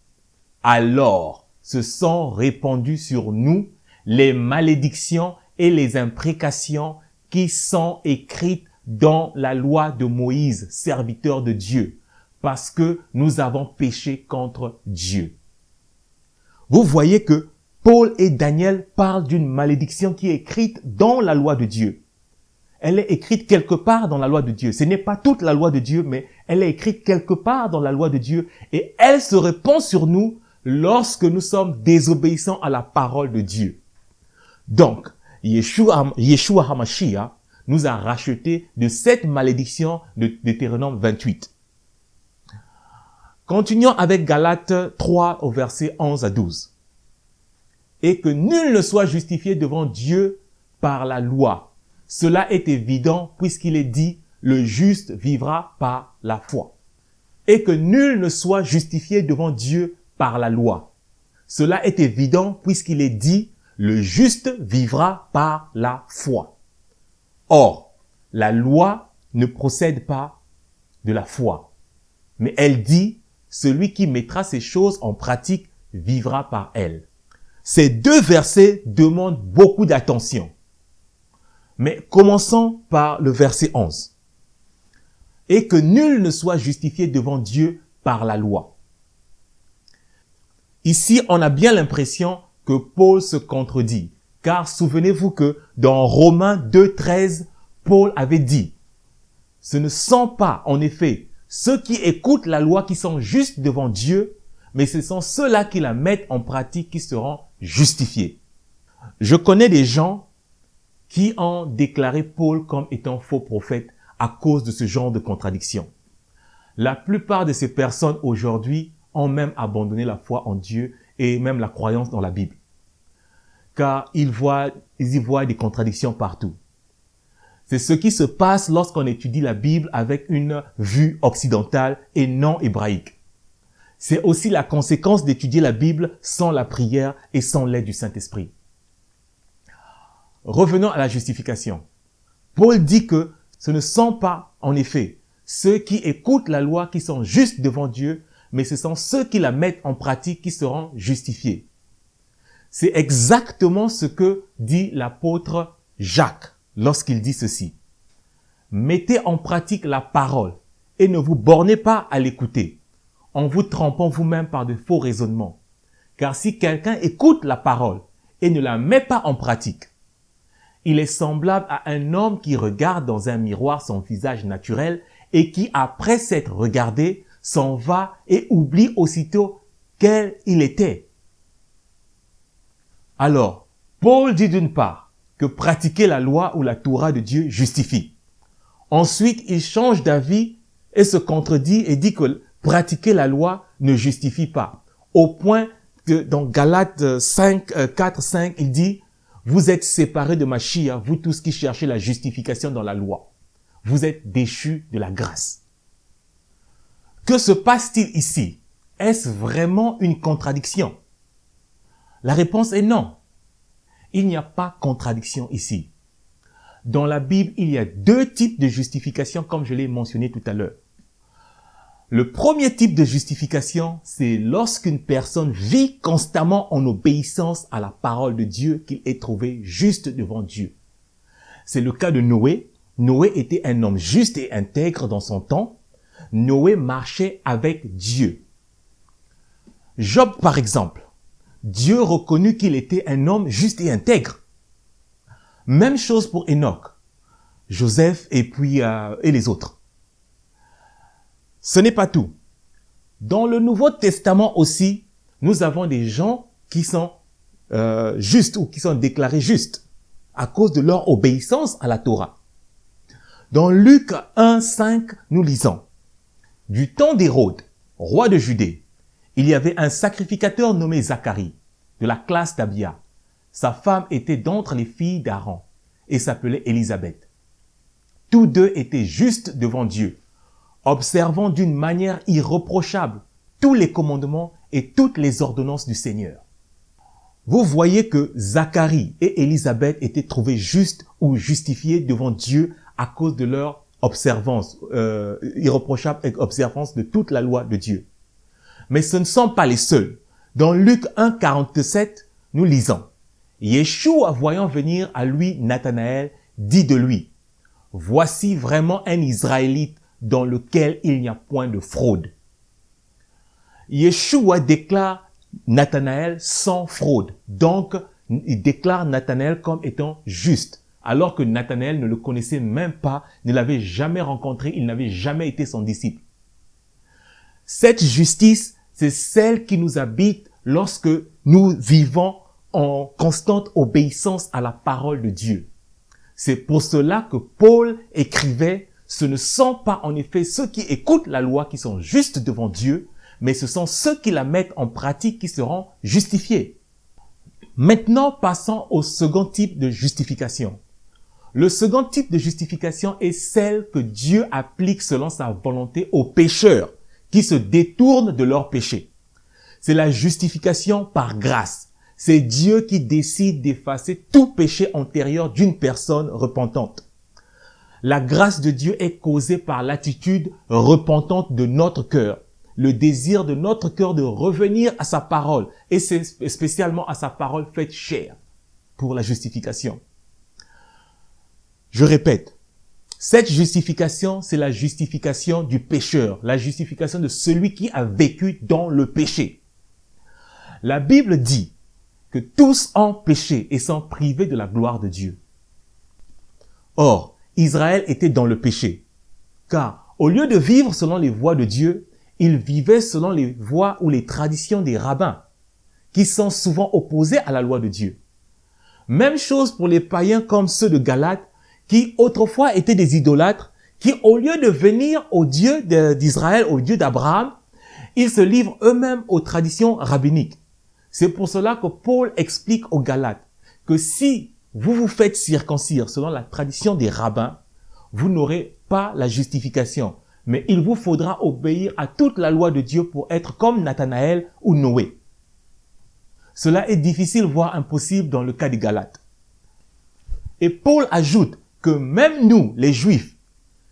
Alors se sont répandues sur nous les malédictions et les imprécations qui sont écrites dans la loi de Moïse, serviteur de Dieu, parce que nous avons péché contre Dieu. Vous voyez que Paul et Daniel parlent d'une malédiction qui est écrite dans la loi de Dieu. Elle est écrite quelque part dans la loi de Dieu. Ce n'est pas toute la loi de Dieu, mais elle est écrite quelque part dans la loi de Dieu. Et elle se répand sur nous lorsque nous sommes désobéissants à la parole de Dieu. Donc, Yeshua HaMashiach nous a rachetés de cette malédiction de Deutéronome 28. Continuons avec Galates 3 au verset 11 à 12. Et que nul ne soit justifié devant Dieu par la loi. Cela est évident puisqu'il est dit « le juste vivra par la foi ». Et que nul ne soit justifié devant Dieu par la loi. Cela est évident puisqu'il est dit « le juste vivra par la foi ». Or, la loi ne procède pas de la foi, mais elle dit « celui qui mettra ces choses en pratique vivra par elles ». Ces deux versets demandent beaucoup d'attention. Mais commençons par le verset 11. « Et que nul ne soit justifié devant Dieu par la loi. » Ici, on a bien l'impression que Paul se contredit, car souvenez-vous que dans Romains 2,13, Paul avait dit « Ce ne sont pas, en effet, ceux qui écoutent la loi qui sont justes devant Dieu, mais ce sont ceux-là qui la mettent en pratique qui seront justifiés. » Je connais des gens qui ont déclaré Paul comme étant faux prophète à cause de ce genre de contradiction. La plupart de ces personnes aujourd'hui ont même abandonné la foi en Dieu et même la croyance dans la Bible. Car ils y voient des contradictions partout. C'est ce qui se passe lorsqu'on étudie la Bible avec une vue occidentale et non hébraïque. C'est aussi la conséquence d'étudier la Bible sans la prière et sans l'aide du Saint-Esprit. Revenons à la justification. Paul dit que ce ne sont pas, en effet, ceux qui écoutent la loi qui sont justes devant Dieu, mais ce sont ceux qui la mettent en pratique qui seront justifiés. C'est exactement ce que dit l'apôtre Jacques lorsqu'il dit ceci. « Mettez en pratique la parole et ne vous bornez pas à l'écouter, en vous trompant vous-même par de faux raisonnements. Car si quelqu'un écoute la parole et ne la met pas en pratique, il est semblable à un homme qui regarde dans un miroir son visage naturel et qui, après s'être regardé, s'en va et oublie aussitôt quel il était. Alors, Paul dit d'une part que pratiquer la loi ou la Torah de Dieu justifie. Ensuite, il change d'avis et se contredit et dit que pratiquer la loi ne justifie pas. Au point que dans Galates 4, 5, il dit « Vous êtes séparés de Mashiach, vous tous qui cherchez la justification dans la loi. Vous êtes déchus de la grâce. » Que se passe-t-il ici? Est-ce vraiment une contradiction? La réponse est non. Il n'y a pas contradiction ici. Dans la Bible, il y a deux types de justification comme je l'ai mentionné tout à l'heure. Le premier type de justification, c'est lorsqu'une personne vit constamment en obéissance à la parole de Dieu qu'il est trouvé juste devant Dieu. C'est le cas de Noé. Noé était un homme juste et intègre dans son temps. Noé marchait avec Dieu. Job, par exemple, Dieu reconnut qu'il était un homme juste et intègre. Même chose pour Enoch, Joseph et les autres. Ce n'est pas tout. Dans le Nouveau Testament aussi, nous avons des gens qui sont justes ou qui sont déclarés justes à cause de leur obéissance à la Torah. Dans Luc 1, 5, nous lisons « Du temps d'Hérode, roi de Judée, il y avait un sacrificateur nommé Zacharie, de la classe d'Abia. Sa femme était d'entre les filles d'Aaron et s'appelait Élisabeth. Tous deux étaient justes devant Dieu, observant d'une manière irréprochable tous les commandements et toutes les ordonnances du Seigneur. » Vous voyez que Zacharie et Élisabeth étaient trouvés justes ou justifiés devant Dieu à cause de leur observance, irréprochable observance de toute la loi de Dieu. Mais ce ne sont pas les seuls. Dans Luc 1, 47, nous lisons « Yeshua, voyant venir à lui Nathanaël, dit de lui, « Voici vraiment un Israélite dans lequel il n'y a point de fraude. » Yeshua déclare Nathanaël sans fraude. Donc, il déclare Nathanaël comme étant juste, alors que Nathanaël ne le connaissait même pas, ne l'avait jamais rencontré, il n'avait jamais été son disciple. Cette justice, c'est celle qui nous habite lorsque nous vivons en constante obéissance à la parole de Dieu. C'est pour cela que Paul écrivait « Ce ne sont pas en effet ceux qui écoutent la loi qui sont justes devant Dieu, mais ce sont ceux qui la mettent en pratique qui seront justifiés. » Maintenant, passons au second type de justification. Le second type de justification est celle que Dieu applique selon sa volonté aux pécheurs qui se détournent de leurs péchés. C'est la justification par grâce. C'est Dieu qui décide d'effacer tout péché antérieur d'une personne repentante. La grâce de Dieu est causée par l'attitude repentante de notre cœur, le désir de notre cœur de revenir à sa parole, et c'est spécialement à sa parole faite chair pour la justification. Je répète, cette justification, c'est la justification du pécheur, la justification de celui qui a vécu dans le péché. La Bible dit que tous ont péché et sont privés de la gloire de Dieu. Or, Israël était dans le péché, car au lieu de vivre selon les voies de Dieu, ils vivaient selon les voies ou les traditions des rabbins, qui sont souvent opposés à la loi de Dieu. Même chose pour les païens comme ceux de Galate, qui autrefois étaient des idolâtres, qui au lieu de venir au Dieu d'Israël, au Dieu d'Abraham, ils se livrent eux-mêmes aux traditions rabbiniques. C'est pour cela que Paul explique aux Galates que si vous vous faites circoncire selon la tradition des rabbins, vous n'aurez pas la justification, mais il vous faudra obéir à toute la loi de Dieu pour être comme Nathanaël ou Noé. Cela est difficile, voire impossible dans le cas des Galates. Et Paul ajoute que même nous, les Juifs,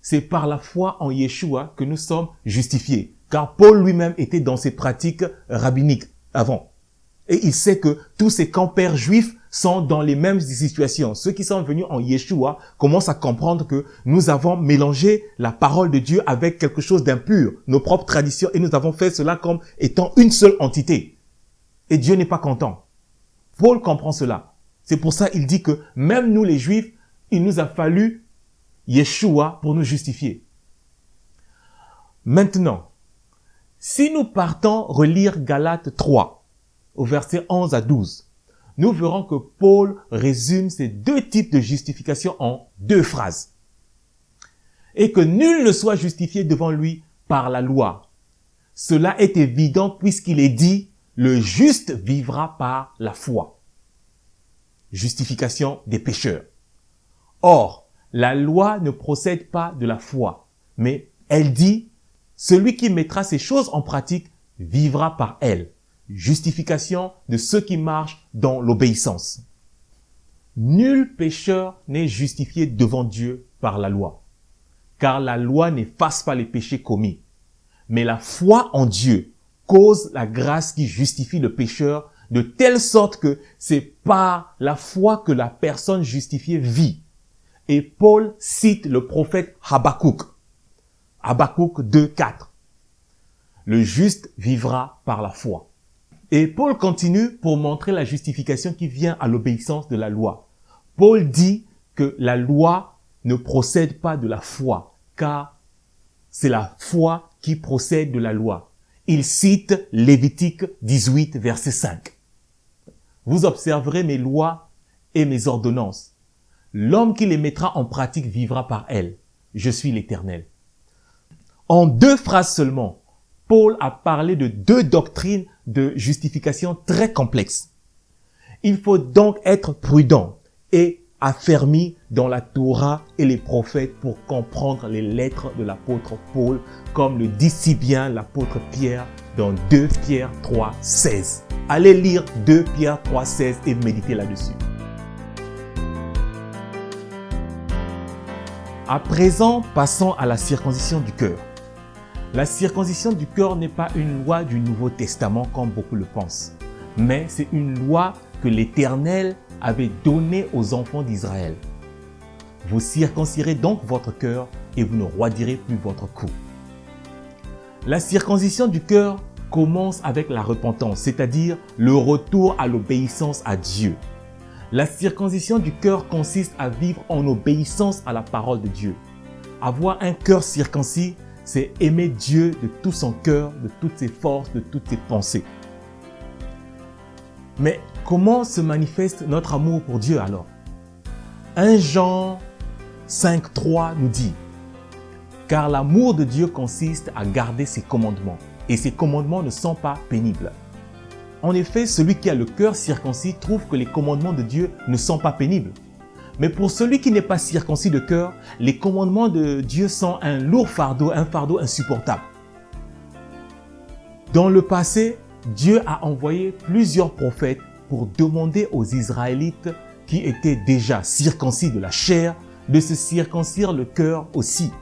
c'est par la foi en Yeshua que nous sommes justifiés. Car Paul lui-même était dans ses pratiques rabbiniques avant. Et il sait que tous ses compères juifs sont dans les mêmes situations. Ceux qui sont venus en Yeshua commencent à comprendre que nous avons mélangé la parole de Dieu avec quelque chose d'impur, nos propres traditions, et nous avons fait cela comme étant une seule entité. Et Dieu n'est pas content. Paul comprend cela. C'est pour ça qu'il dit que même nous les Juifs, il nous a fallu Yeshua pour nous justifier. Maintenant, Si nous partons relire Galates 3, au verset 11 à 12, nous verrons que Paul résume ces deux types de justification en deux phrases. Et que nul ne soit justifié devant lui par la loi. Cela est évident puisqu'il est dit, le juste vivra par la foi. Justification des pécheurs. Or, la loi ne procède pas de la foi, mais elle dit, celui qui mettra ces choses en pratique vivra par elles. Justification de ceux qui marchent dans l'obéissance. Nul pécheur n'est justifié devant Dieu par la loi, car la loi n'efface pas les péchés commis. Mais la foi en Dieu cause la grâce qui justifie le pécheur de telle sorte que c'est par la foi que la personne justifiée vit. Et Paul cite le prophète Habakkuk. Habakkuk 2:4. Le juste vivra par la foi. Et Paul continue pour montrer la justification qui vient à l'obéissance de la loi. Paul dit que la loi ne procède pas de la foi, car c'est la foi qui procède de la loi. Il cite Lévitique 18, verset 5. Vous observerez mes lois et mes ordonnances. L'homme qui les mettra en pratique vivra par elles. Je suis l'Éternel. En deux phrases seulement, Paul a parlé de deux doctrines de justification très complexes. Il faut donc être prudent et affermi dans la Torah et les prophètes pour comprendre les lettres de l'apôtre Paul, comme le dit si bien l'apôtre Pierre dans 2 Pierre 3, 16. Allez lire 2 Pierre 3, 16 et méditez là-dessus. À présent, passons à la circoncision du cœur. La circoncision du cœur n'est pas une loi du Nouveau Testament comme beaucoup le pensent, mais c'est une loi que l'Éternel avait donnée aux enfants d'Israël. Vous circoncirez donc votre cœur et vous ne roidirez plus votre cou. La circoncision du cœur commence avec la repentance, c'est-à-dire le retour à l'obéissance à Dieu. La circoncision du cœur consiste à vivre en obéissance à la parole de Dieu. Avoir un cœur circoncis, c'est aimer Dieu de tout son cœur, de toutes ses forces, de toutes ses pensées. Mais comment se manifeste notre amour pour Dieu alors? 1 Jean 5,3 nous dit « Car l'amour de Dieu consiste à garder ses commandements, et ses commandements ne sont pas pénibles. » En effet, celui qui a le cœur circoncis trouve que les commandements de Dieu ne sont pas pénibles. Mais pour celui qui n'est pas circoncis de cœur, les commandements de Dieu sont un lourd fardeau, un fardeau insupportable. Dans le passé, Dieu a envoyé plusieurs prophètes pour demander aux Israélites qui étaient déjà circoncis de la chair de se circoncire le cœur aussi.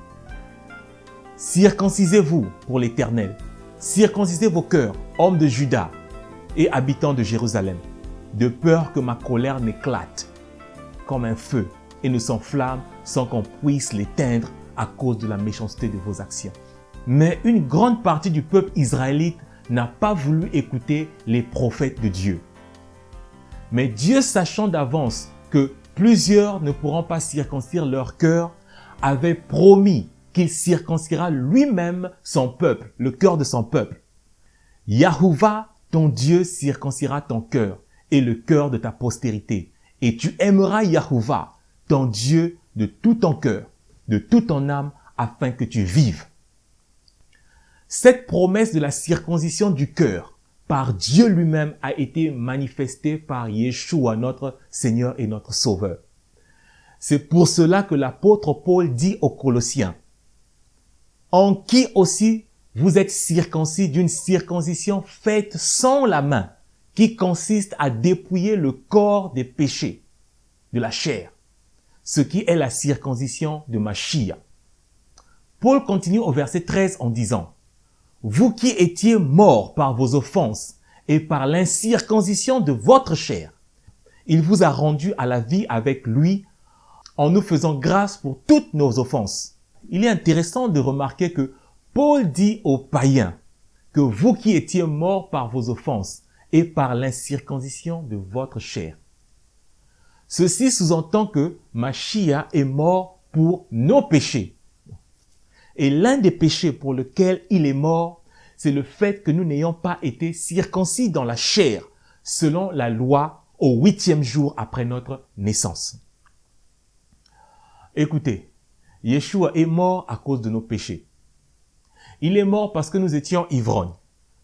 Circoncisez-vous pour l'Éternel. Circoncisez vos cœurs, hommes de Juda et habitants de Jérusalem, de peur que ma colère n'éclate comme un feu et ne s'enflamme sans qu'on puisse l'éteindre à cause de la méchanceté de vos actions. Mais une grande partie du peuple israélite n'a pas voulu écouter les prophètes de Dieu. Mais Dieu, sachant d'avance que plusieurs ne pourront pas circoncire leur cœur, avait promis qu'il circoncira lui-même son peuple, le cœur de son peuple. Yahuwah, ton Dieu, circoncira ton cœur et le cœur de ta postérité. Et tu aimeras Yahuwah, ton Dieu, de tout ton cœur, de toute ton âme, afin que tu vives. Cette promesse de la circoncision du cœur par Dieu lui-même a été manifestée par Yeshua, notre Seigneur et notre Sauveur. C'est pour cela que l'apôtre Paul dit aux Colossiens, « En qui aussi vous êtes circoncis d'une circoncision faite sans la main, qui consiste à dépouiller le corps des péchés de la chair, ce qui est la circoncision de Mashiach. » Paul continue au verset 13 en disant, « Vous qui étiez morts par vos offenses et par l'incirconcision de votre chair, il vous a rendus à la vie avec lui en nous faisant grâce pour toutes nos offenses. » Il est intéressant de remarquer que Paul dit aux païens que vous qui étiez morts par vos offenses et par l'incirconcision de votre chair. Ceci sous-entend que Mashiach est mort pour nos péchés. Et l'un des péchés pour lequel il est mort, c'est le fait que nous n'ayons pas été circoncis dans la chair, selon la loi, au 8e jour après notre naissance. Écoutez, Yeshua est mort à cause de nos péchés. Il est mort parce que nous étions ivrognes,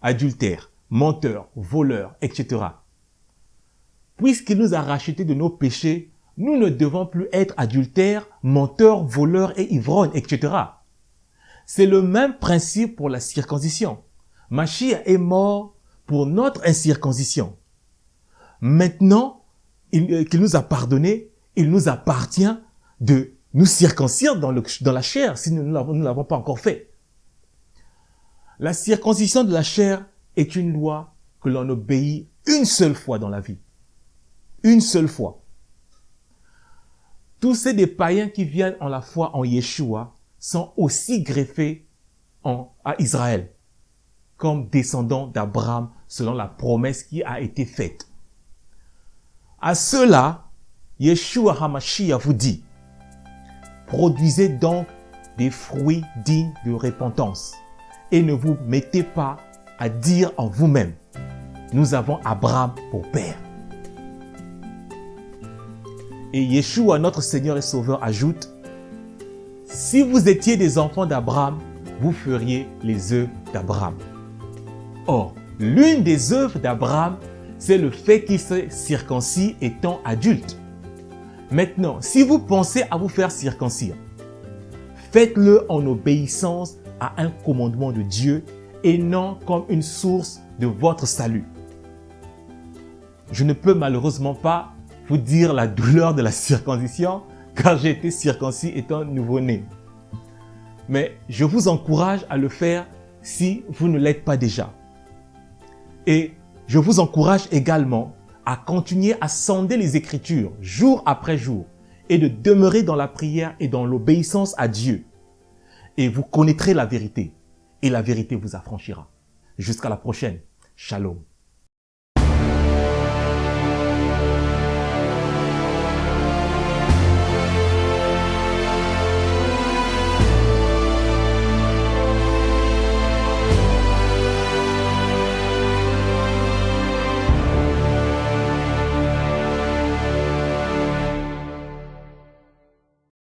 adultères, menteurs, voleurs, etc. Puisqu'il nous a rachetés de nos péchés, nous ne devons plus être adultères, menteurs, voleurs et ivrognes, etc. C'est le même principe pour la circoncision. Mashiach est mort pour notre incirconcision. Maintenant qu'il nous a pardonné, il nous appartient de nous circoncire dans la chair si nous ne l'avons pas encore fait. La circoncision de la chair est une loi que l'on obéit une seule fois dans la vie. Une seule fois. Tous ces des païens qui viennent en la foi en Yeshua sont aussi greffés à Israël, comme descendants d'Abraham selon la promesse qui a été faite. À cela, Yeshua HaMashiach vous dit, produisez donc des fruits dignes de repentance et ne vous mettez pas à dire en vous-même, nous avons Abraham pour père. Et Yeshua, notre Seigneur et Sauveur, ajoute, si vous étiez des enfants d'Abraham, vous feriez les œuvres d'Abraham. Or, l'une des œuvres d'Abraham, c'est le fait qu'il se circoncis étant adulte. Maintenant, si vous pensez à vous faire circoncire, faites-le en obéissance à un commandement de Dieu et non comme une source de votre salut. Je ne peux malheureusement pas vous dire la douleur de la circoncision car j'ai été circoncis étant nouveau-né. Mais je vous encourage à le faire si vous ne l'êtes pas déjà. Et je vous encourage également à continuer à sonder les Écritures jour après jour et de demeurer dans la prière et dans l'obéissance à Dieu. Et vous connaîtrez la vérité et la vérité vous affranchira. Jusqu'à la prochaine. Shalom.